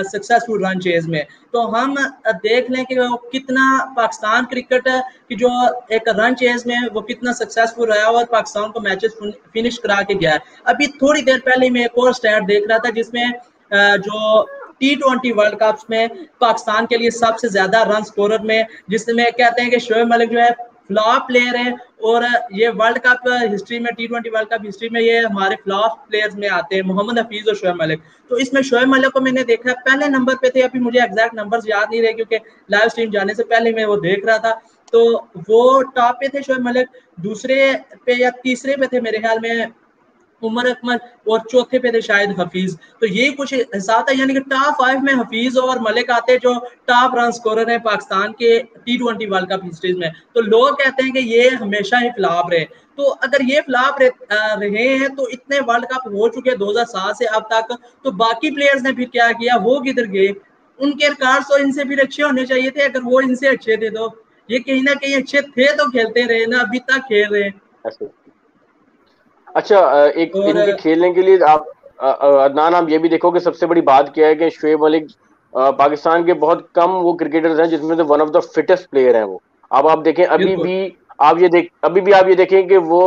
सक्सेसफुल रन चेज में। तो हम देख लें कि वो कितना पाकिस्तान क्रिकेट की जो एक रन चेज में वो कितना सक्सेसफुल रहा और पाकिस्तान को मैचेस फिनिश करा के गया है। अभी थोड़ी देर पहले मैं एक और स्टैट देख रहा था जिसमें जो T20 वर्ल्ड कप में पाकिस्तान के लिए सबसे ज्यादा रन स्कोरर में, जिसमें कहते हैं कि शोएब मलिक जो है फ्लॉप प्लेयर है और ये वर्ल्ड कप हिस्ट्री में T20 वर्ल्ड कप हिस्ट्री में ये हमारे फ्लॉप प्लेयर्स में आते हैं, मोहम्मद हफीज और शोएब मलिक। तो इसमें शोएब मलिक को मैंने देखा पहले नंबर पे थे, अभी मुझे एग्जैक्ट नंबर्स याद नहीं रहे क्योंकि लाइव स्ट्रीम जाने से पहले मैं वो देख रहा था। तो वो टॉप पे थे शोएब मलिक, दूसरे पे या तीसरे पे थे मेरे ख्याल में उमर अकमल और चौथे पे थे शायद हफीज। तो ये कुछ हिसाब था, यानी कि टॉप 5 में हफीज और मलिक आते जो टॉप रन स्कोरर है पाकिस्तान के T20 वर्ल्ड कप हिस्ट्री में। तो लोग कहते हैं कि ये हमेशा ही फ्लॉप रहे। तो अगर ये फ्लॉप रहे हैं तो इतने वर्ल्ड कप हो चुके 2007 से अब तक, तो बाकी प्लेयर्स ने फिर क्या किया, वो किधर गए? उनके रिकॉर्ड तो इनसे फिर अच्छे होने चाहिए थे। अगर वो इनसे अच्छे थे तो ये कहीं ना कहीं अच्छे थे तो खेलते रहे ना, अभी तक खेल रहे हैं। अच्छा, एक इनके खेलने के लिए आप अदनान, आप ये भी देखो कि सबसे बड़ी बात क्या है कि शोएब मलिक पाकिस्तान के बहुत कम वो क्रिकेटर्स हैं जिसमें से one of the fittest player हैं वो। अब आप देखें अभी भी आप ये देखें कि वो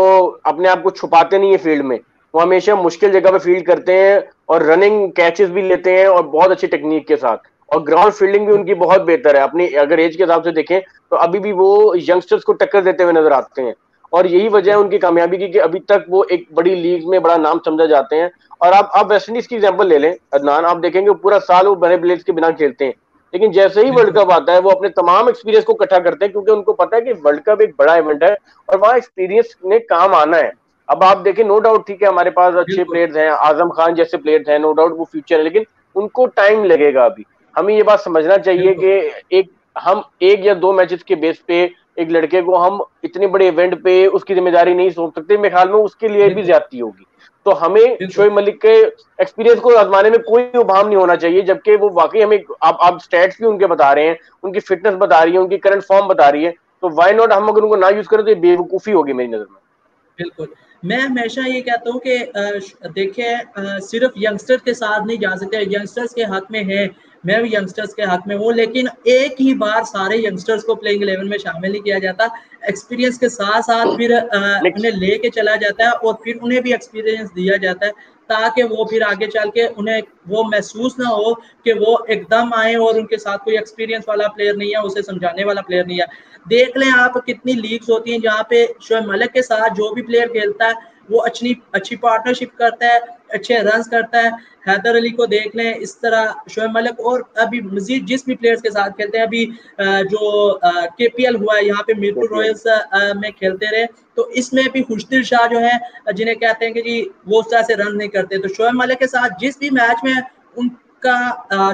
अपने आप को छुपाते नहीं है फील्ड में, वो हमेशा मुश्किल जगह पे फील्ड करते हैं और रनिंग कैचेस भी लेते हैं और बहुत अच्छी टेक्निक के साथ, और ग्राउंड फील्डिंग भी उनकी बहुत बेहतर है। अपनी अगर एज के हिसाब से देखें तो अभी भी वो यंगस्टर्स को टक्कर देते हुए नजर आते हैं, और यही वजह है उनकी कामयाबी की कि अभी तक वो एक बड़ी लीग में बड़ा नाम समझा जाते हैं। और आप वेस्ट इंडीज की एग्जांपल ले लें अदनान, आप देखेंगे पूरा साल वो बड़े प्लेयर्स के बिना खेलते हैं, लेकिन जैसे ही वर्ल्ड कप आता है वो अपने तमाम एक्सपीरियंस को इकट्ठा करते हैं, क्योंकि उनको पता है कि वर्ल्ड कप एक बड़ा इवेंट है और वहां एक्सपीरियंस ने काम आना है। अब आप देखें, नो डाउट ठीक है हमारे पास अच्छे प्लेयर्स हैं, आजम खान जैसे प्लेयर्स हैं, नो डाउट वो फ्यूचर है, लेकिन उनको टाइम लगेगा। अभी हमें ये बात समझना चाहिए कि हम एक या दो मैचेस के बेस पे एक लड़के को हम इतने बड़े इवेंट पे उसकी जिम्मेदारी नहीं सौंप सकते। मेरे ख्याल में उसके लिए भी ज्यादती होगी। तो हमें शोएब मलिक के एक्सपीरियंस को आजमाने में कोई उभाम नहीं होना चाहिए, जबकि वो वाकई हमें आप स्टैट्स भी उनके बता रहे हैं, उनकी फिटनेस बता रही है, उनकी करंट फॉर्म बता रही है, तो व्हाई नॉट हम अगर उनको ना यूज करें तो ये बेवकूफी होगी मेरी नजर में। बिल्कुल, मैं हमेशा ये कहता हूँ कि देखिए सिर्फ यंगस्टर के साथ नहीं जा सकते, यंगस्टर्स के हक में है, मैं भी यंगस्टर्स के हक में हूँ, लेकिन एक ही बार सारे यंगस्टर्स को प्लेइंग 11 में शामिल नहीं किया जाता। एक्सपीरियंस के साथ साथ फिर उन्हें लेके चला जाता है और फिर उन्हें भी एक्सपीरियंस दिया जाता है, ताकि वो फिर आगे चल के उन्हें वो महसूस ना हो कि वो एकदम आए और उनके साथ कोई एक्सपीरियंस वाला प्लेयर नहीं है, उसे समझाने वाला प्लेयर नहीं है। देख लें आप कितनी लीग्स होती हैं जहाँ पे शोएब मलिक के साथ जो भी प्लेयर खेलता है वो अच्छी पार्टनरशिप करता है, अच्छे रन करता है। हैदर अली को देख लें, इस तरह शोएब मलिक और अभी मजीद जिस भी प्लेयर्स के साथ खेलते हैं, अभी जो KPL हुआ है यहाँ पे मीरपुर रॉयल्स में खेलते रहे, तो इसमें भी खुशदिल शाह जो है जिन्हें कहते हैं कि जी वो उस तरह से रन नहीं करते, तो शोएब मलिक के साथ जिस भी मैच में उनका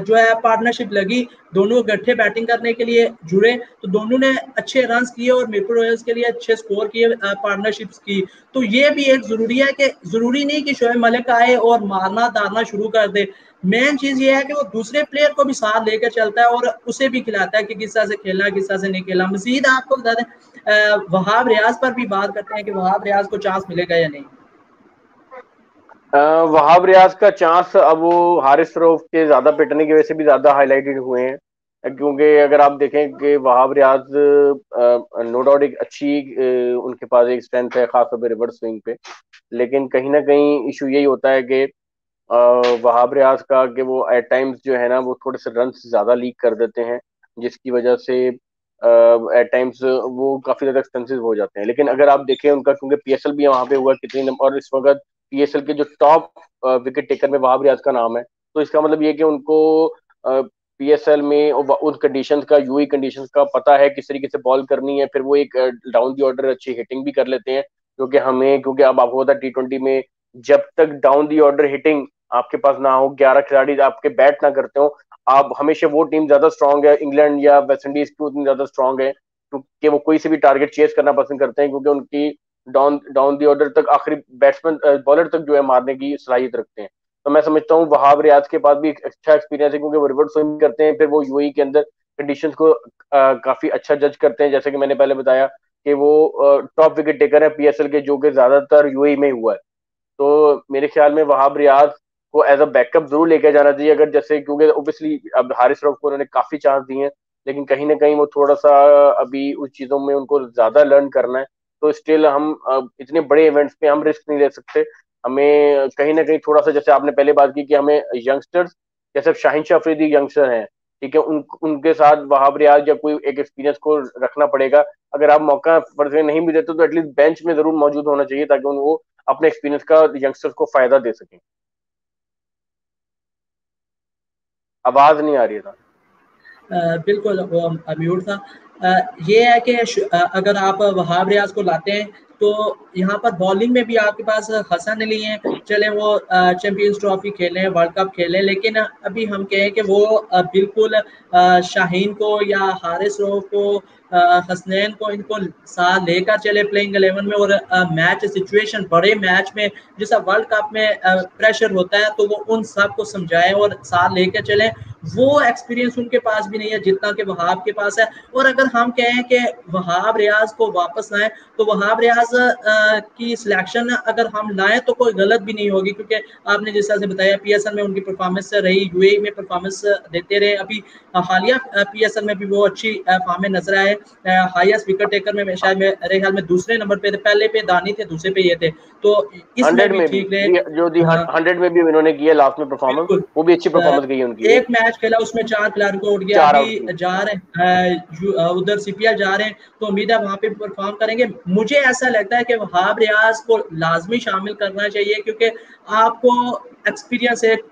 जो है पार्टनरशिप लगी, दोनों इकट्ठे बैटिंग करने के लिए जुड़े, तो दोनों ने अच्छे रन किए और मीरपुर रॉयल्स के लिए अच्छे स्कोर किए पार्टनरशिप्स की। तो ये भी एक जरूरी है कि जरूरी नहीं कि शोएब मलिक आए और मारना दारना शुरू कर दे। मेन चीज ये है कि वो दूसरे प्लेयर को भी साथ लेकर चलता है और उसे भी खिलाता है कि किस तरह से खेलना है, किस तरह से नहीं खेलना। मजीद आपको बता दें वहाब रियाज पर भी बात करते हैं कि वहाब रियाज को चांस मिलेगा या नहीं। वहाब रियाज का चांस अब वो हारिस रऊफ के ज्यादा पिटने की वजह से भी ज्यादा हाईलाइटेड हुए हैं, क्योंकि अगर आप देखें कि वहाब रियाज नो डाउट एक अच्छी उनके पास एक स्ट्रेंथ है खासतौर पर रिवर्स स्विंग पे, लेकिन कहीं ना कहीं इशू यही होता है कि वहाब रियाज का कि वो एट टाइम्स जो है ना वो थोड़े से रन ज्यादा लीक कर देते हैं, जिसकी वजह से एट टाइम्स वो काफी ज्यादा एक्सपेंसिव हो जाते हैं। लेकिन अगर आप देखें उनका, क्योंकि पीएसएल भी वहां पे हुआ कितनी और इस वक्त पीएसएल के जो टॉप विकेट टेकर में वहाब रियाज का नाम है, तो इसका मतलब ये कि उनको पीएसएल में उन कंडीशंस का, यूई कंडीशंस का पता है किस तरीके से बॉल करनी है, फिर वो एक डाउन दी ऑर्डर अच्छी हिटिंग भी कर लेते हैं। क्योंकि अब आपको पता T20 में जब तक डाउन दी ऑर्डर हिटिंग आपके पास ना हो, 11 खिलाड़ी आपके बैट ना करते हो, आप हमेशा वो टीम ज्यादा स्ट्रांग है, इंग्लैंड या वेस्ट इंडीज की उतनी ज्यादा स्ट्रांग है क्योंकि वो कोई से भी टारगेट चेस करना पसंद करते हैं, क्योंकि उनकी डाउन डाउन दी ऑर्डर तक आखिरी बैट्समैन बॉलर तक जो है मारने की सलाहियत रखते हैं। तो मैं समझता हूँ वहाब रियाज के पास भी एक अच्छा एक्सपीरियंस है, क्योंकि वो रिवर्स स्विंग करते हैं, फिर वो यूएई के अंदर कंडीशंस को काफी अच्छा जज करते हैं, जैसे कि मैंने पहले बताया कि वो टॉप विकेट टेकर है पीएसएल के, जो कि ज्यादातर यूएई में हुआ है। तो मेरे ख्याल में वहाब रियाज को एज अ बैकअप जरूर लेके जाना चाहिए, अगर जैसे, क्योंकि ओबियसली अब हारिस रऊफ को उन्होंने काफी चांस दिए हैं, लेकिन कहीं ना कहीं वो थोड़ा सा अभी उस चीजों में उनको ज्यादा लर्न करना है। तो स्टिल हम इतने बड़े इवेंट्स पे हम रिस्क नहीं ले सकते, हमें कहीं ना कहीं थोड़ा सा, जैसे आपने पहले बात की कि हमें यंगस्टर्स, जैसे शाहिन शाह अफरीदी यंगस्टर हैं, ठीक है, उनके साथ वहाब रियाज या कोई एक एक्सपीरियंस को रखना पड़ेगा। अगर आप मौका फर्ज में नहीं भी देते तो एटलीस्ट बेंच में जरूर मौजूद होना चाहिए, ताकि वो अपने एक्सपीरियंस का यंगस्टर्स को फायदा दे सकें। आवाज नहीं आ रही था। बिल्कुल वो म्यूट था। ये है कि अगर आप वहाब रियाज को लाते हैं तो यहाँ पर बॉलिंग में भी आपके पास हसन अली हैं, चले वो चैंपियंस ट्रॉफी खेलें, वर्ल्ड कप खेलें, लेकिन अभी हम कहें कि वो बिल्कुल शाहीन को या हारिस रऊफ को, हसनैन को, इनको साथ लेकर चले प्लेइंग 11 में, और मैच सिचुएशन बड़े मैच में जैसा वर्ल्ड कप में प्रेशर होता है तो वो उन सब को समझाएं और साथ लेकर चलें। वो एक्सपीरियंस उनके पास भी नहीं है जितना कि वहाब के पास है। और अगर हम कहें कि वहाब रियाज को वापस लाएं तो वहाब रियाज की सिलेक्शन अगर हम लाएं तो कोई गलत भी नहीं होगी, क्योंकि आपने जिस तरह से बताया पीएसएल में उनकी परफॉर्मेंस रही, यूएई में परफॉर्मेंस देते रहे, अभी हालिया पीएसएल में भी वो अच्छी फॉर्म में नजर आए। हाईएस्ट विकेट टेकर में शायद मेरे ख्याल में दूसरे नंबर पे थे, पहले पे दानी थे, दूसरे पे ये थे, तो इसमें हंड्रेड भी में भी ठीक रहे। जो दी हाँ, 100 में भी इन्होंने किया लास्ट में परफॉर्मेंस, बिल्कुल। वो भी अच्छी परफॉर्मेंस गई है उनकी। एक मैच खेला उसमें 4 खिलाड़ी को उठ गया, चार अभी आउट की। जा रहे हैं उधर सीपीएल जा रहे हैं, तो उम्मीद है वहां पे परफॉर्म करेंगे। मुझे ऐसा लगता है कि वहाब रियाज को लाजमी शामिल करना चाहिए, क्योंकि आपको एक्सपीरियंस एक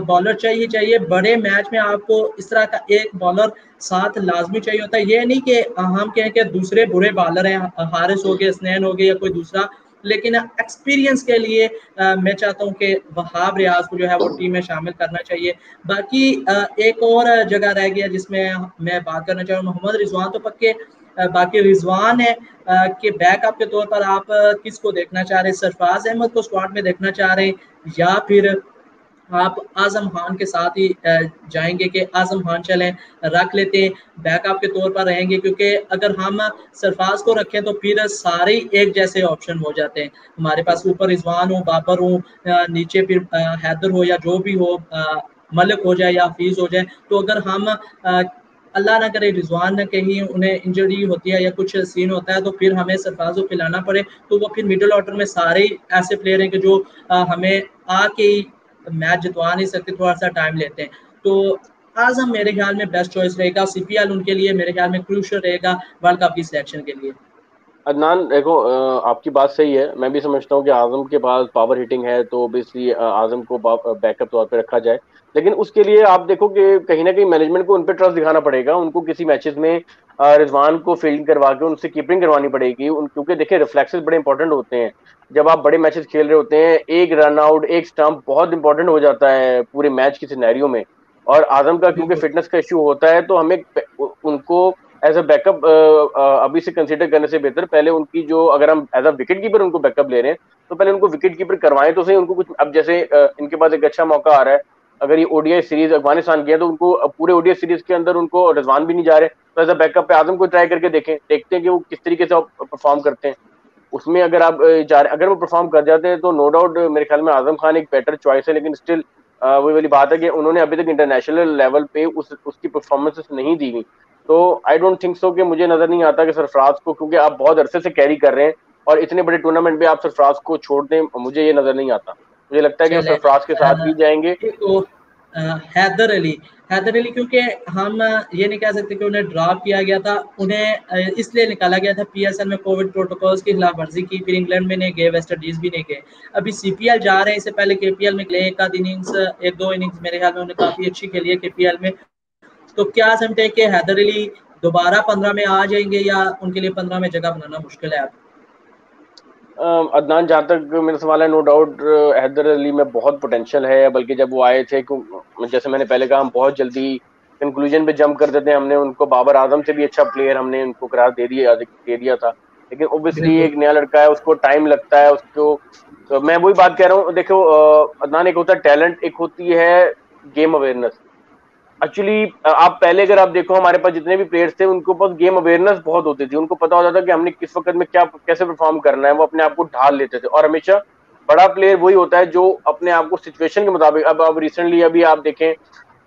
बॉलर चाहिए बड़े मैच में, आपको इस तरह का एक बॉलर साथ लाजमी चाहिए होता है। ये नहीं कि हम कहें कि दूसरे बुरे बॉलर हैं, हारिस हो गए, स्नैन हो गए या कोई दूसरा, लेकिन एक्सपीरियंस के लिए मैं चाहता हूँ कि वहाब रियाज को जो है वो टीम में शामिल करना चाहिए। बाकी एक और जगह रह गया जिसमें मैं बात करना चाहूँ, मोहम्मद रिजवान तो पक्के, बाकी रिजवान है कि बैकअप के तौर पर आप किसको देखना चाह रहे हैं? सरफराज अहमद को स्क्वाड में देखना चाह रहे हैं या फिर आप आजम खान के साथ ही जाएंगे कि आजम खान चलें, रख लेते हैं, बैकअप के तौर पर रहेंगे? क्योंकि अगर हम सरफराज को रखें तो फिर सारे एक जैसे ऑप्शन हो जाते हैं हमारे पास, ऊपर रिजवान हो, बाबर हो, नीचे फिर हैदर हो या जो भी हो, मलिक हो जाए या हफीज हो जाए। तो अगर हम अल्लाह ना करे रिजवान न कहीं उन्हें इंजरी होती है या कुछ सीन होता है तो फिर हमें सरफराज को खिलाना पड़े, तो वो फिर मिडिल ऑर्डर में सारे ऐसे प्लेयर हैं कि जो हमें आके ही मैच जितवा नहीं सकते, थोड़ा सा टाइम लेते हैं। तो आजम मेरे ख्याल में बेस्ट चॉइस रहेगा, सीपीएल उनके लिए मेरे ख्याल में क्रूशियल रहेगा वर्ल्ड कप की सिलेक्शन के लिए। अदनान देखो, आपकी बात सही है, मैं भी समझता हूँ कि आजम के पास पावर हिटिंग है, तो ऑब्वियसली आजम को बैकअप तौर पे रखा जाए। लेकिन उसके लिए आप देखो कि कहीं ना कहीं मैनेजमेंट को उन पर ट्रस्ट दिखाना पड़ेगा, उनको किसी मैचेस में रिजवान को फील्डिंग करवा के उनसे कीपिंग करवानी पड़ेगी क्योंकि देखिए रिफ्लेक्सेस बड़े इंपॉर्टेंट होते हैं। जब आप बड़े मैचेस खेल रहे होते हैं, एक रन आउट, एक स्टंप बहुत इंपॉर्टेंट हो जाता है पूरे मैच की सिनेरियो में। और आजम का क्योंकि बिल्कुल। फिटनेस का इश्यू होता है, तो हमें उनको एज अ बैकअप अभी से कंसीडर करने से बेहतर पहले उनकी जो, अगर हम एज अ विकेट कीपर उनको बैकअप ले रहे हैं, तो पहले उनको विकेट कीपर करवाएं तो सही उनको कुछ। अब जैसे इनके पास एक अच्छा मौका आ रहा है, अगर ये ओडीआई सीरीज अफगानिस्तान की है, तो उनको पूरे ओडीआई सीरीज के अंदर उनको रिजवान भी नहीं जा रहे, तो एज अ बैकअप पे आजम को ट्राई करके देखते हैं कि वो किस तरीके से परफॉर्म करते हैं। उसमें अगर आप अगर वो परफॉर्म कर जाते हैं तो नो डाउट मेरे ख्याल में आजम खान एक बेटर चॉइस है, लेकिन स्टिल वही वाली बात है कि उन्होंने अभी तक इंटरनेशनल लेवल पे उसकी परफॉर्मेंसेस नहीं दी हुई। तो आई डोंट थिंक सो कि मुझे नजर नहीं आता कि सरफराज को, क्योंकि आप बहुत अरसे से कैरी कर रहे हैं और इतने बड़े टूर्नामेंट में आप सरफराज को छोड़ दें, मुझे ये नजर नहीं आता। मुझे लगता है कि वो चले सरफराज के साथ ही जाएंगे। तो हैदर अली क्योंकि हम ये नहीं कह सकते कि उन्हें ड्रॉप किया गया था, उन्हें इसलिए निकाला गया था पीएसएल में कोविड प्रोटोकॉल्स की खिलाफ वर्जी की, फिर इंग्लैंड में नहीं गए, वेस्ट इंडीज भी नहीं गए, अभी सीपीएल जा रहे हैं, इससे पहले केपीएल में खेले, एक दो इनिंग्स मेरे ख्याल में उन्हें काफी अच्छी खेली है केपीएल में। तो क्या समझते हैं कि हैदर अली दोबारा 15 में आ जाएंगे या उनके लिए 15 में जगह बनाना मुश्किल है अब? अदनान, जहाँ तक मेरा सवाल है, नो डाउट हैदर अली में बहुत पोटेंशियल है, बल्कि जब वो आए थे, जैसे मैंने पहले कहा, हम बहुत जल्दी कंक्लूजन पे जंप कर देते हैं। हमने उनको बाबर आजम से भी अच्छा प्लेयर हमने उनको करार दे दिया था, लेकिन ओबियसली बिल्कुल एक नया लड़का है, उसको टाइम लगता है उसको। तो मैं वही बात कह रहा हूँ, देखो अदनान, एक होता है टैलेंट, एक होती है गेम अवेयरनेस। एक्चुअली आप पहले अगर आप देखो, हमारे पास जितने भी प्लेयर्स थे उनको पास गेम अवेयरनेस बहुत होती थी, उनको पता होता था कि हमने किस वक्त में क्या कैसे परफॉर्म करना है, वो अपने आप को ढाल लेते थे। और हमेशा बड़ा प्लेयर वही होता है जो अपने आप को सिचुएशन के मुताबिक, अब रिसेंटली अभी आप देखें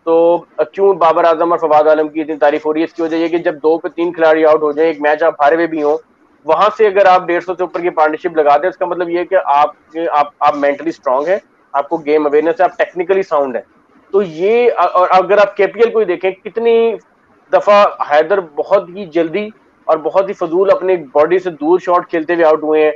तो क्यों बाबर आजम और फवाद आलम की इतनी तारीफ हो रही है, इसकी वजह ये कि जब 2 पे 3 खिलाड़ी आउट हो जाए, एक मैच आप हारे हुए भी हो, वहां से अगर आप 150 से ऊपर की पार्टनरशिप लगाते हैं, इसका मतलब ये है कि आप मेंटली स्ट्रांग है, आपको गेम अवेयरनेस है, आप टेक्निकली साउंड है। तो ये और अगर आप केपीएल को ही देखें, कितनी दफा हैदर बहुत ही जल्दी और बहुत ही फजूल अपने बॉडी से दूर शॉट खेलते हुए आउट हुए हैं,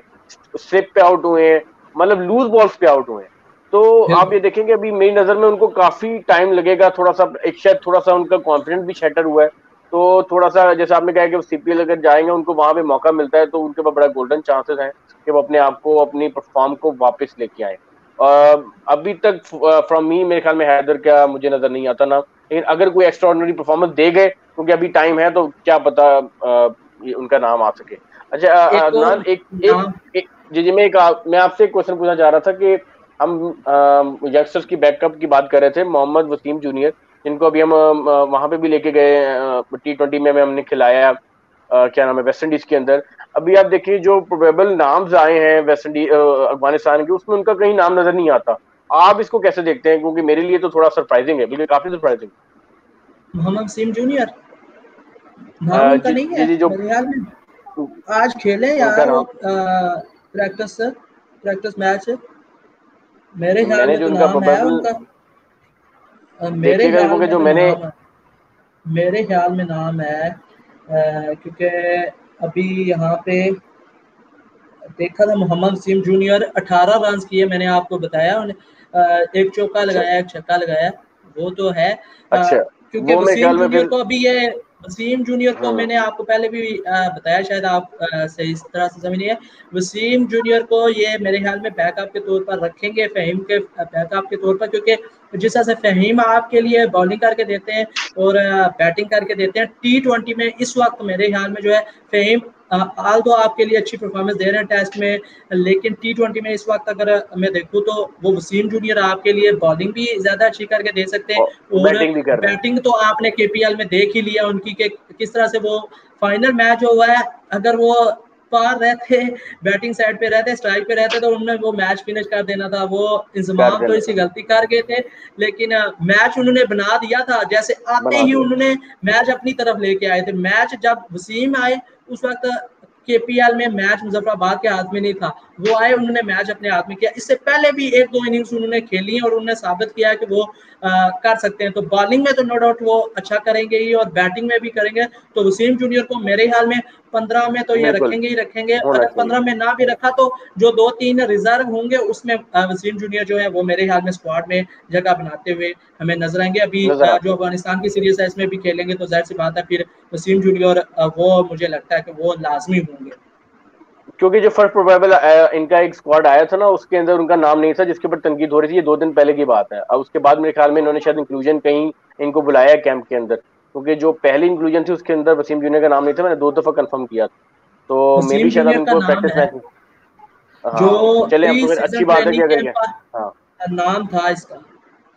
स्लिप पे आउट हुए हैं, मतलब लूज बॉल्स पे आउट हुए हैं। तो आप ये देखेंगे अभी मेरी नजर में उनको काफी टाइम लगेगा, थोड़ा सा एक शायद थोड़ा सा उनका कॉन्फिडेंस भी शैटर हुआ है। तो थोड़ा सा जैसे आपने कहा कि सीपीएल अगर जाएंगे, उनको वहां पे मौका मिलता है, तो उनके पास बड़ा गोल्डन चांसेस है कि वो अपने आप को, अपनी परफॉर्म को वापस लेके आए। अभी तक फ्रॉम मी मेरे ख्याल में हैदर का मुझे नजर नहीं आता ना, लेकिन अगर कोई एक्स्ट्राऑर्डिनरी परफॉर्मेंस दे गए, क्योंकि अभी टाइम है, तो क्या पता उनका नाम आ सके। अच्छा एक और अदनान, एक एक नाम। एक जी जी, मैं आपसे एक क्वेश्चन पूछना चाह रहा था कि हम यंगस्टर्स की बैकअप की बात कर रहे थे, मोहम्मद वसीम जूनियर, जिनको अभी हम वहां पे भी लेके गए, T20 में हमने खिलाया, क्या नाम है, वेस्ट इंडीज के अंदर। अभी आप देखिए जो प्रोबेबल नाम्स आए हैं वेस्ट इंडीज अफगानिस्तान के, उसमें उनका कहीं नाम नजर नहीं आता। आप इसको कैसे देखते हैं? क्योंकि मेरे लिए तो थोड़ा सरप्राइजिंग है, बल्कि काफी सरप्राइजिंग। मोहम्मद वसीम जूनियर नाम उनका जी नहीं जी है जी, जो मेरे ख्याल में। आज खेले उनका यार वो नाम, प्रैक्टिस मैच, मेरे ख्याल मैंने में जो तो उनका नाम है प्रोबेबल उनका। मेरे देखिएगा, ख्याल क्योंकि में जो तो मैंने, नाम है, मेरे ख्याल में नाम है, क्योंकि अभी यहाँ पे देखा था मोहम्मद वसीम जूनियर 18 रन किए, मैंने आपको बताया उन्हें, एक चौका अच्छा लगाया, एक छक्का लगाया, वो तो है। अच्छा, क्योंकि वो मेरे वसीम ख्याल में जूनियर फिर, को अभी ये वसीम जूनियर को हम्म मैंने आपको पहले भी बताया, शायद आप सही इस तरह से समझिए। वसीम जूनियर को ये मेरे ख्याल में बैकअप के तौर पर रखेंगे, फहीम के बैकअप के तौर पर, क्योंकि जिस तरह से फहीम आपके लिए बॉलिंग करके देते हैं और बैटिंग करके देते हैं T20 में, इस वक्त मेरे ख्याल में जो है फहीम हाल तो आपके लिए अच्छी परफॉर्मेंस दे रहे हैं टेस्ट में, लेकिन T20 में इस वक्त अगर मैं देखूं तो वो वसीम जूनियर आपके लिए बॉलिंग भी ज्यादा अच्छी करके दे सकते हैं, और बैटिंग भी कर रहे हैं। बैटिंग तो आपने केपीएल में देख ही लिया उनकी कि किस तरह से वो फाइनल मैच जो हुआ है, अगर वो पार रहते, बैटिंग साइड पे रहते, स्ट्राइक पे रहते, तो उन्होंने वो मैच फिनिश कर देना था। वो कर इंजमाम तो देना इसी था, गलती कर गए थे, लेकिन मैच उन्होंने बना दिया था, जैसे आते बना ही दिया। उन्होंने मैच अपनी तरफ लेके आए थे। मैच जब वसीम आए उस वक्त केपीएल में मैच मुजफ्फराबाद के हाथ में नहीं था, वो आए, उन्होंने मैच अपने हाथ में किया। इससे पहले भी एक दो इनिंग्स उन्होंने खेली है और उन्होंने साबित किया कि वो कर सकते हैं। तो बॉलिंग में तो नो डाउट वो अच्छा करेंगे ही और बैटिंग में भी करेंगे। तो वसीम जूनियर को मेरे ख्याल में 15 में तो ये बिल्कुल रखेंगे ही रखेंगे। होना अगर चाहिए। 15 में ना भी रखा तो जो 2-3 रिजर्व होंगे उसमें वसीम जूनियर जो है वो मेरे ख्याल में स्क्वाड में जगह बनाते हुए हमें नजर आएंगे। अभी नजर आते जो हैं, अफगानिस्तान की सीरीज है इसमें भी खेलेंगे तो जाहिर सी बात है फिर वसीम जूनियर वो मुझे लगता है कि वो लाजमी होंगे। क्योंकि जो फर्स्ट प्रोबेबल इनका एक स्क्वाड आया था ना, उसके अंदर उनका नाम नहीं था, जिसके ऊपर तनकीद हो रही थी। ये 2 दिन पहले की बात है। अब उसके बाद मेरे ख्याल में इन्होंने शायद इंक्लूजन कहीं इनको बुलाया कैंप के अंदर, क्योंकि जो पहली इंक्लूजन थी उसके अंदर वसीम जूनियर का नाम नहीं था। मैंने 2 दफा कंफर्म किया था, तो मे वसीम भी शायद अब जूनियर का इनको नाम प्रैक्टिस है मैच, जो हाँ चले, अब प्री तो फिर सीजन अच्छी बात है कि ट्रेनिंग अगर ये, कैंप हाँ नाम था इसका।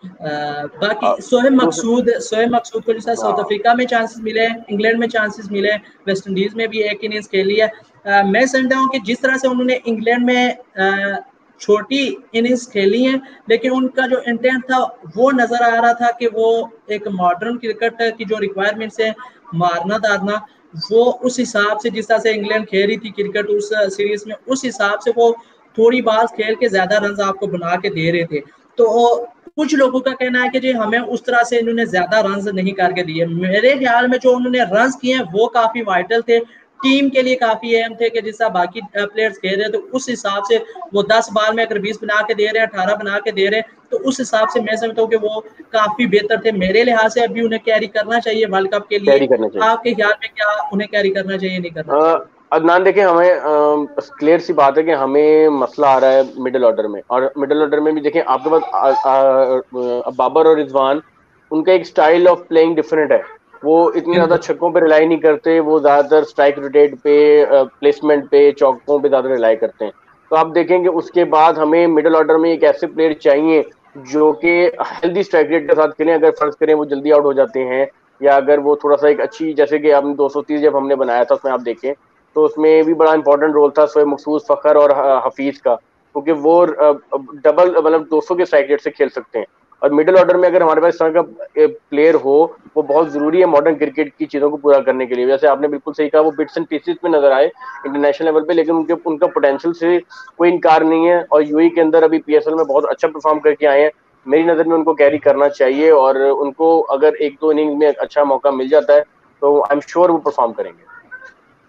बाकी अ, दूसरे, सोहेब मकसूद को जैसा साउथ हाँ अफ्रीका में चांसेस मिले, इंग्लैंड में चांसेस मिले, वेस्ट इंडीज में भी एक इनिंग्स खेली है। मैं समझता हूँ कि जिस तरह से उन्होंने इंग्लैंड में छोटी इनिंग्स खेली हैं, लेकिन उनका जो इंटेंट था वो नजर आ रहा था कि वो एक मॉडर्न क्रिकेट की जो रिक्वायरमेंट्स है, मारना दागना, वो उस हिसाब से जिस तरह से इंग्लैंड खेल रही थी क्रिकेट उस सीरीज में, उस हिसाब से वो थोड़ी बाल खेल के ज्यादा रन आपको बना के दे रहे थे। तो कुछ लोगों का कहना है कि जी हमें उस तरह से इन्होंने ज्यादा रन नहीं करके दिए। मेरे ख्याल में जो उन्होंने रन किए हैं वो काफी वाइटल थे, टीम के लिए काफी अहम थे कि जिस तरह बाकी प्लेयर्स खेल रहे हैं, तो उस हिसाब से वो 10 बाल में अगर 20 बना के दे रहे हैं, 18 बना के दे रहे हैं, तो उस हिसाब से मैं समझता हूँ कि वो काफी बेहतर थे। मेरे लिहाज से अभी उन्हें कैरी करना चाहिए वर्ल्ड कप के लिए। कैरी करना चाहिए। आपके ख्याल में क्या उन्हें कैरी करना चाहिए, नहीं करना चाहिए? अदनान देखें, हमें क्लियर सी बात है कि हमें मसला आ रहा है मिडिल ऑर्डर में, और मिडिल ऑर्डर में भी देखें आपके पास बाबर और रिजवान, उनका एक स्टाइल ऑफ प्लेइंग डिफरेंट है। वो इतने ज्यादा बिल्कुल छक्कों पे रिलाई नहीं करते, वो ज्यादातर स्ट्राइक रोटेट पे, प्लेसमेंट पे, चौकों पे ज्यादा रिलाई करते हैं। तो आप देखेंगे उसके बाद हमें मिडिल ऑर्डर में एक ऐसे प्लेयर चाहिए जो कि हेल्दी स्ट्राइक रेट के साथ खेलें। अगर फर्ज करें वो जल्दी आउट हो जाते हैं, या अगर वो थोड़ा सा एक अच्छी, जैसे कि आपने 230 जब हमने बनाया था उसमें आप देखें तो उसमें भी बड़ा इंपॉर्टेंट रोल था शोएब मखसूस, फखर और हफीज का, क्योंकि वो डबल मतलब 200 के स्ट्राइक रेट से खेल सकते हैं। और मिडिल ऑर्डर में अगर हमारे पास इस तरह का प्लेयर हो, वो बहुत जरूरी है मॉडर्न क्रिकेट की चीजों को पूरा करने के लिए। जैसे आपने बिल्कुल सही कहा, वो बिट्स एंड पीसेस में नजर आए इंटरनेशनल लेवल पे, लेकिन उनका पोटेंशियल से कोई इनकार नहीं है। और यूएई के अंदर अभी पीएसएल में बहुत अच्छा परफॉर्म करके आए हैं। मेरी नजर में उनको कैरी करना चाहिए, और उनको अगर एक दो इनिंग में अच्छा मौका मिल जाता है तो आई एम श्योर वो परफॉर्म करेंगे।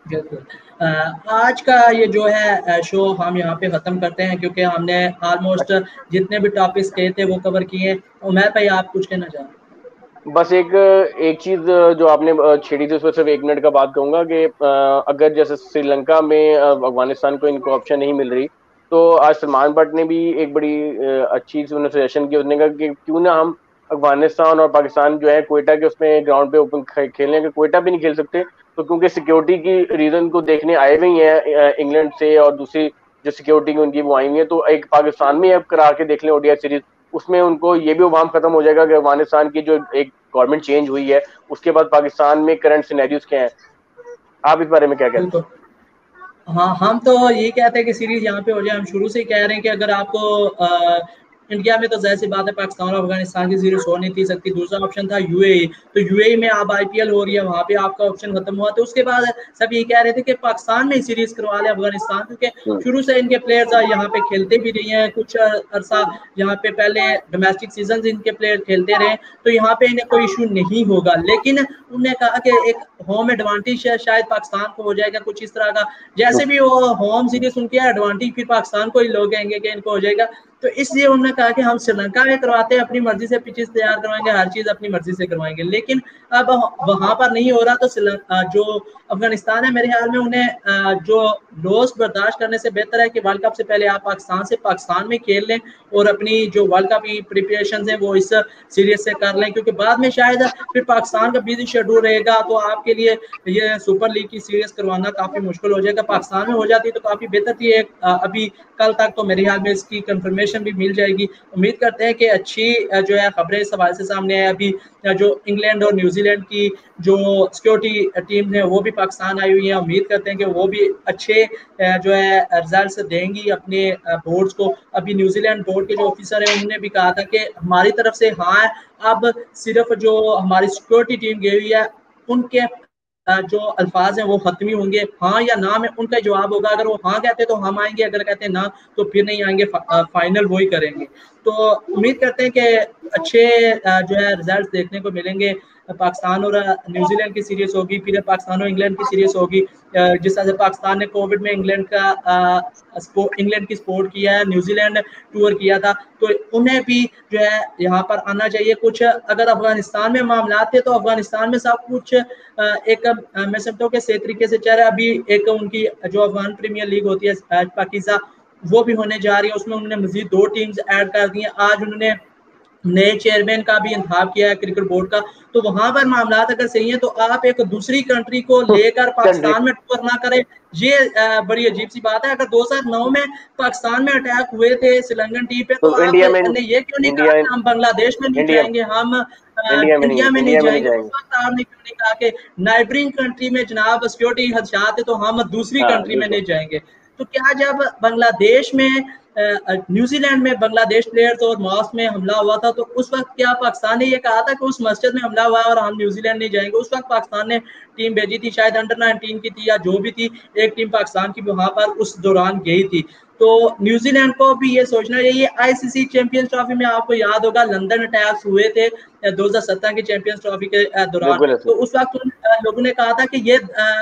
बिल्कुल। आज का ये जो है शो हम यहाँ पे खत्म करते हैं, क्योंकि हमने ऑलमोस्ट अच्छा, जितने भी टॉपिक्स कहे थे वो कवर किए। उमर भाई, आप कुछ कहना चाहें? बस एक एक चीज जो आपने छेड़ी थी, उसमें सिर्फ 1 मिनट का बात कहूंगा कि अगर जैसे श्रीलंका में अफगानिस्तान को इनको ऑप्शन नहीं मिल रही, तो आज सलमान बट ने भी एक बड़ी अच्छी सी उन्हें सजेशन की। उसने कहा कि क्यों ना हम अफगानिस्तान और पाकिस्तान जो है कोयटा के उसमें ग्राउंड पे ओपन खेलने के, कोयटा भी नहीं खेल सकते तो क्योंकि सिक्योरिटी की रीजन को देखने आए हुए ही हैं इंग्लैंड से, और दूसरी जो सिक्योरिटी उनकी वो आई हुई है, तो एक पाकिस्तान में अब करा के देख लें ओडीआई सीरीज। उसमें उनको ये भी उबाम खत्म हो जाएगा कि अफगानिस्तान की जो एक गवर्नमेंट चेंज हुई है, उसके बाद पाकिस्तान में करंट सिनेरियोज क्या हैं। आप इस बारे में क्या कहते बिल्कुल। हैं? हाँ, हम तो यही कहते हैं कि सीरीज यहाँ पे हो जाए। हम शुरू से ही कह रहे हैं कि अगर आपको इंडिया में तो जाहिर सी बात है पाकिस्तान और अफगानिस्तान की सीरीज हो नहीं थी सकती। दूसरा ऑप्शन था यूएई, तो यूएई में अब आईपीएल हो रही है, वहां पे आपका ऑप्शन खत्म हुआ। तो उसके बाद सब यही कह रहे थे कि पाकिस्तान में ही सीरीज करवा ले अफगानिस्तान, क्योंकि शुरू से इनके प्लेयर्स यहाँ पे खेलते भी रही हैं कुछ अरसा, यहाँ पे पहले डोमेस्टिक सीजन इनके प्लेयर खेलते रहे, तो यहाँ पे इन्हें कोई इशू नहीं होगा। लेकिन उन्होंने कहा कि एक होम एडवांटेज शायद पाकिस्तान को हो जाएगा कुछ इस तरह का, जैसे भी वो होम सीरीज उनकी एडवांटेज फिर पाकिस्तान को ही लोग कहेंगे कि इनको हो जाएगा। तो इसलिए उन्होंने कहा कि हम श्रीलंका में करवाते हैं, अपनी मर्जी से पिचेस तैयार करवाएंगे, हर चीज अपनी मर्जी से करवाएंगे। लेकिन अब वहां पर नहीं हो रहा, तो जो अफगानिस्तान है मेरे ख्याल में उन्हें जो लॉस बर्दाश्त करने से बेहतर है कि वर्ल्ड कप से पहले आप पाकिस्तान में खेल लें, और अपनी जो वर्ल्ड कप की प्रिपरेशन है वो इस सीरीज से कर लें, क्योंकि बाद में शायद फिर पाकिस्तान का बिजी शेड्यूल रहेगा, तो आपके लिए ये सुपर लीग की सीरीज करवाना काफी मुश्किल हो जाएगा। पाकिस्तान में हो जाती तो काफी बेहतर थी। अभी कल तक तो मेरे ख्याल में इसकी कंफर्मेशन भी मिल जाएगी। उम्मीद करते हैं कि अच्छी जो है खबरें इस हवाले से सामने आए। अभी जो इंग्लैंड और न्यूजीलैंड की जो सिक्योरिटी टीम है वो भी पाकिस्तान आई हुई है। उम्मीद करते हैं कि वो भी अच्छे जो है रिजल्ट्स देंगी अपने बोर्ड्स को। अभी न्यूजीलैंड बोर्ड के जो ऑफिसर है उन्होंने भी कहा था कि हमारी तरफ से हाँ है, अब सिर्फ जो हमारी सिक्योरिटी टीम गई हुई है उनके जो अल्फाज हैं वो खत्मी होंगे, हाँ या ना में उनका जवाब होगा। अगर वो हाँ कहते तो हम आएंगे, अगर कहते ना तो फिर नहीं आएंगे, फाइनल वही करेंगे। तो उम्मीद करते हैं कि अच्छे जो है रिजल्ट देखने को मिलेंगे। पाकिस्तान और न्यूजीलैंड की सीरीज होगी, फिर पाकिस्तान और इंग्लैंड की सीरीज होगी। जिस तरह से पाकिस्तान ने कोविड में इंग्लैंड की सपोर्ट किया है, न्यूजीलैंड टूर किया था, तो उन्हें भी जो है यहाँ पर आना चाहिए। कुछ अगर अफगानिस्तान में मामला थे तो अफगानिस्तान में सब कुछ एक मैं समझता हूँ कि सही तरीके से चल रहा है। अभी एक उनकी जो अफगान प्रीमियर लीग होती है पाकिस्तान, वो भी होने जा रही है, उसमें उन्होंने मजीद 2 टीम्स ऐड कर दी हैं। आज उन्होंने नए चेयरमैन का भी इंतखाब किया है क्रिकेट बोर्ड का, तो वहां पर मामला अगर सही है तो आप एक दूसरी कंट्री को लेकर पाकिस्तान में टूर ना करें, ये बड़ी अजीब सी बात है। अगर 2009 में पाकिस्तान में अटैक हुए थे श्रीलंकन टीम पे, तो आपने ये क्यों नहीं कहा कि हम बांग्लादेश में नहीं जाएंगे, हम इंडिया में नहीं जाएंगे? उस वक्त आपने क्यों नहीं कहा कि नाइबरिंग कंट्री में जनाब सिक्योरिटी खदशात है तो हम दूसरी कंट्री में नहीं जाएंगे? तो क्या जब बांग्लादेश में न्यूजीलैंड में बांग्लादेश प्लेयर्स और मॉस्क में हमला हुआ था, तो उस वक्त क्या पाकिस्तान ने ये कहा था कि उस मस्जिद में हमला हुआ और हम न्यूजीलैंड नहीं जाएंगे? उस वक्त पाकिस्तान ने टीम भेजी थी, शायद अंडर-19 की थी या जो भी थी, एक टीम पाकिस्तान की वहां पर उस दौरान गई थी। तो न्यूजीलैंड को भी ये सोचना चाहिए। आईसीसी चैंपियंस ट्रॉफी में आपको याद होगा लंदन अटैक्स हुए थे 2017 की चैंपियंस ट्रॉफी के दौरान, तो उस वक्त लोगों ने कहा था कि ये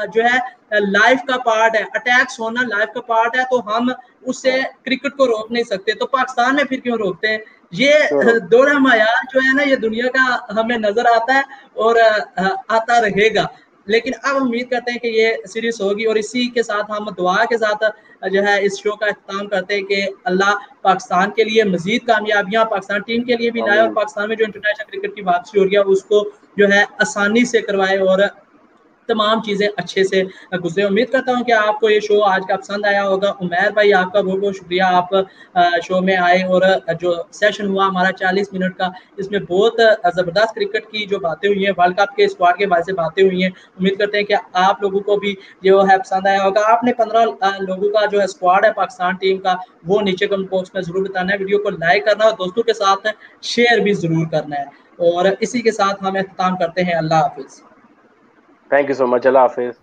जो है लाइफ का पार्ट है, अटैक्स होना लाइफ का पार्ट है, तो हम उससे क्रिकेट को रोक नहीं सकते। तो पाकिस्तान में फिर क्यों रोकते हैं? ये दोहरा मायार जो है ना, ये दुनिया का हमें नजर आता है और आता रहेगा। लेकिन अब उम्मीद करते हैं कि ये सीरीज होगी, और इसी के साथ हम दुआ के साथ जो है इस शो का इख्तिताम करते हैं कि अल्लाह पाकिस्तान के लिए मजीद कामयाबियां पाकिस्तान टीम के लिए भी लाए, और पाकिस्तान में जो इंटरनेशनल क्रिकेट की वापसी हो रही है उसको जो है आसानी से करवाए और तमाम चीज़ें अच्छे से गुजरे। उम्मीद करता हूँ कि आपको ये शो आज का पसंद आया होगा। उमैर भाई आपका बहुत बहुत शुक्रिया, आप शो में आए और जो सेशन हुआ हमारा 40 मिनट का, इसमें बहुत ज़बरदस्त क्रिकेट की जो बातें हुई हैं, वर्ल्ड कप के स्क्वाड के बारे से बातें हुई हैं। उम्मीद करते हैं कि आप लोगों को भी जो है पसंद आया होगा। आपने 15 लोगों का जो है स्क्वाड है पाकिस्तान टीम का, वो नीचे कमेंट बॉक्स में ज़रूर बताना है, वीडियो को लाइक करना और दोस्तों के साथ शेयर भी ज़रूर करना है। और इसी के साथ हम इख्तिताम करते हैं। अल्लाह हाफिज़। Thank you so much. Allah Hafiz.